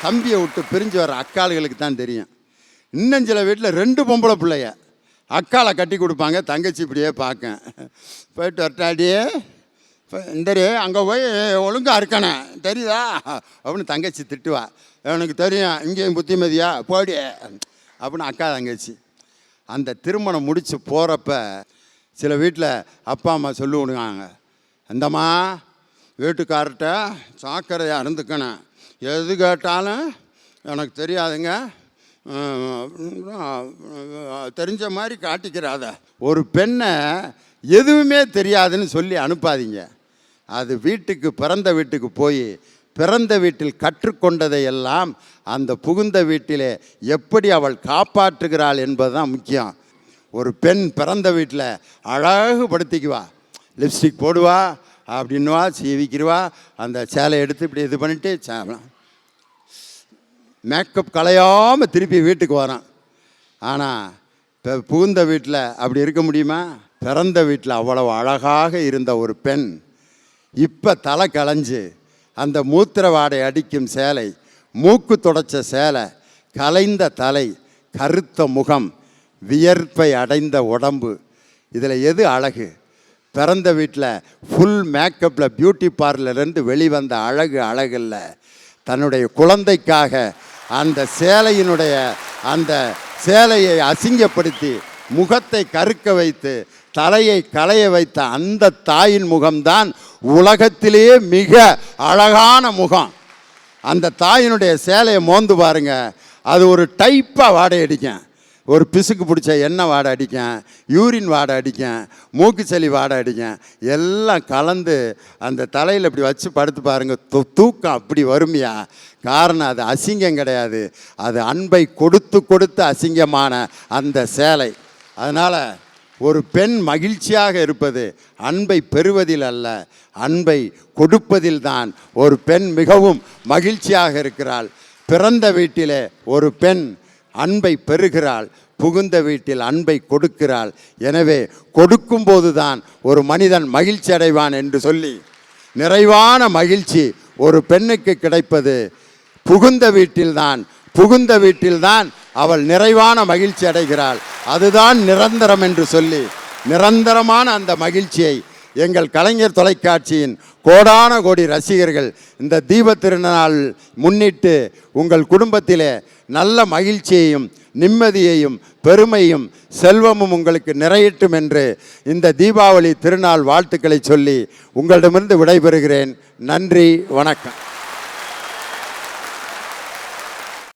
தம்பியை விட்டு பிரிஞ்சு வர அக்காளுகளுக்கு தான் தெரியும். இன்னும் சில வீட்டில் 2 பொம்பளை பிள்ளைய அக்காலை கட்டி கொடுப்பாங்க, தங்கச்சி இப்படியே பார்க்கேன், போயிட்டு வரட்டாடியே இந்தரு அங்கே போய் ஒழுங்காக இருக்கணும் தெரியுதா அப்படின்னு தங்கச்சி திட்டுவா. எனக்கு தெரியும், இங்கேயும் புத்திமதியா போடி அப்படின்னு அக்கா தங்கச்சி. அந்த திருமணம் முடித்து போகிறப்ப சில வீட்டில் அப்பா அம்மா சொல்லுவாங்க, அந்தம்மா வீட்டுக்கார்ட்ட சாக்கரையாக இருந்துக்கணும், எது கேட்டாலும் எனக்கு தெரியாதுங்க, தெரிஞ்ச மாதிரி காட்டிக்கிறாத. ஒரு பெண்ணை எதுவுமே தெரியாதுன்னு சொல்லி அனுப்பாதீங்க. அது வீட்டுக்கு பிறந்த வீட்டுக்கு போய் பிறந்த வீட்டில் கற்றுக்கொண்டதை எல்லாம் அந்த புகுந்த வீட்டிலே எப்படி அவள் காப்பாற்றுகிறாள் என்பது தான் முக்கியம். ஒரு பெண் பிறந்த வீட்டில் அழகுபடுத்திக்குவா, லிப்ஸ்டிக் போடுவா, அப்படின்வா, சீவிக்கிடுவா, அந்த சேலை எடுத்து இப்படி இது பண்ணிட்டு மேக்கப் கலையாமல் திருப்பி வீட்டுக்கு வரான். ஆனால் இப்போ புகுந்த வீட்டில் அப்படி இருக்க முடியுமா? பிறந்த வீட்டில் அவ்வளவு அழகாக இருந்த ஒரு பெண் இப்போ தலை களைஞ்சு அந்த மூத்திர வாடை அடிக்கும் சேலை, மூக்கு தொடச்ச சேலை, கலைந்த தலை, கருத்த முகம், வியர்ப்பை அடைந்த உடம்பு, இதில் எது அழகு? பிறந்த வீட்டில் ஃபுல் மேக்கப்பில் பியூட்டி பார்லர்லேருந்து வெளிவந்த அழகு அழகில்ல. தன்னுடைய குழந்தைக்காக அந்த அந்த சேலையை அசிங்கப்படுத்தி முகத்தை கருக்க வைத்து தலையை களைய வைத்த அந்த தாயின் முகம்தான் உலகத்திலேயே மிக அழகான முகம். அந்த தாயினுடைய சேலையை மோந்து பாருங்க, அது ஒரு டைப்பாக வாடை அடிக்கும், ஒரு பிசுக்கு பிடிச்ச எண்ணெய் வாடை அடிக்கும், யூரின் வாடை அடிக்கும், மூக்கு சளி வாடை அடிக்கும், எல்லாம் கலந்து அந்த தலையில் இப்படி வச்சு படுத்து பாருங்கள், தூக்கம் அப்படி வறுமையா. காரணம் அது அசிங்கம் கிடையாது, அது அன்பை கொடுத்து கொடுத்து அசிங்கமான அந்த சேலை. அதனால் ஒரு பெண் மகிழ்ச்சியாக இருப்பது அன்பை பெறுவதில் அல்ல, அன்பை கொடுப்பதில் தான் ஒரு பெண் மிகவும் மகிழ்ச்சியாக இருக்கிறாள். பிறந்த வீட்டிலே ஒரு பெண் அன்பை பெறுகிறாள், புகுந்த வீட்டில் அன்பை கொடுக்கிறாள். எனவே கொடுக்கும்போது தான் ஒரு மனிதன் மகிழ்ச்சி அடைவான் என்று சொல்லி, நிறைவான மகிழ்ச்சி ஒரு பெண்ணுக்கு கிடைப்பது புகுந்த வீட்டில்தான் அவள் நிறைவான மகிழ்ச்சி அடைகிறாள். அதுதான் நிரந்தரம் என்று சொல்லி, நிரந்தரமான அந்த மகிழ்ச்சியை எங்கள் கலைஞர் தொலைக்காட்சியின் கோடான கோடி ரசிகர்கள் இந்த தீப திருநாள் முன்னிட்டு உங்கள் குடும்பத்திலே நல்ல மகிழ்ச்சியையும் நிம்மதியையும் பெருமையும் செல்வமும் உங்களுக்கு நிறையட்டும் என்று இந்த தீபாவளி திருநாள் வாழ்த்துக்களை சொல்லி உங்களிடமிருந்து விடைபெறுகிறேன். நன்றி, வணக்கம்.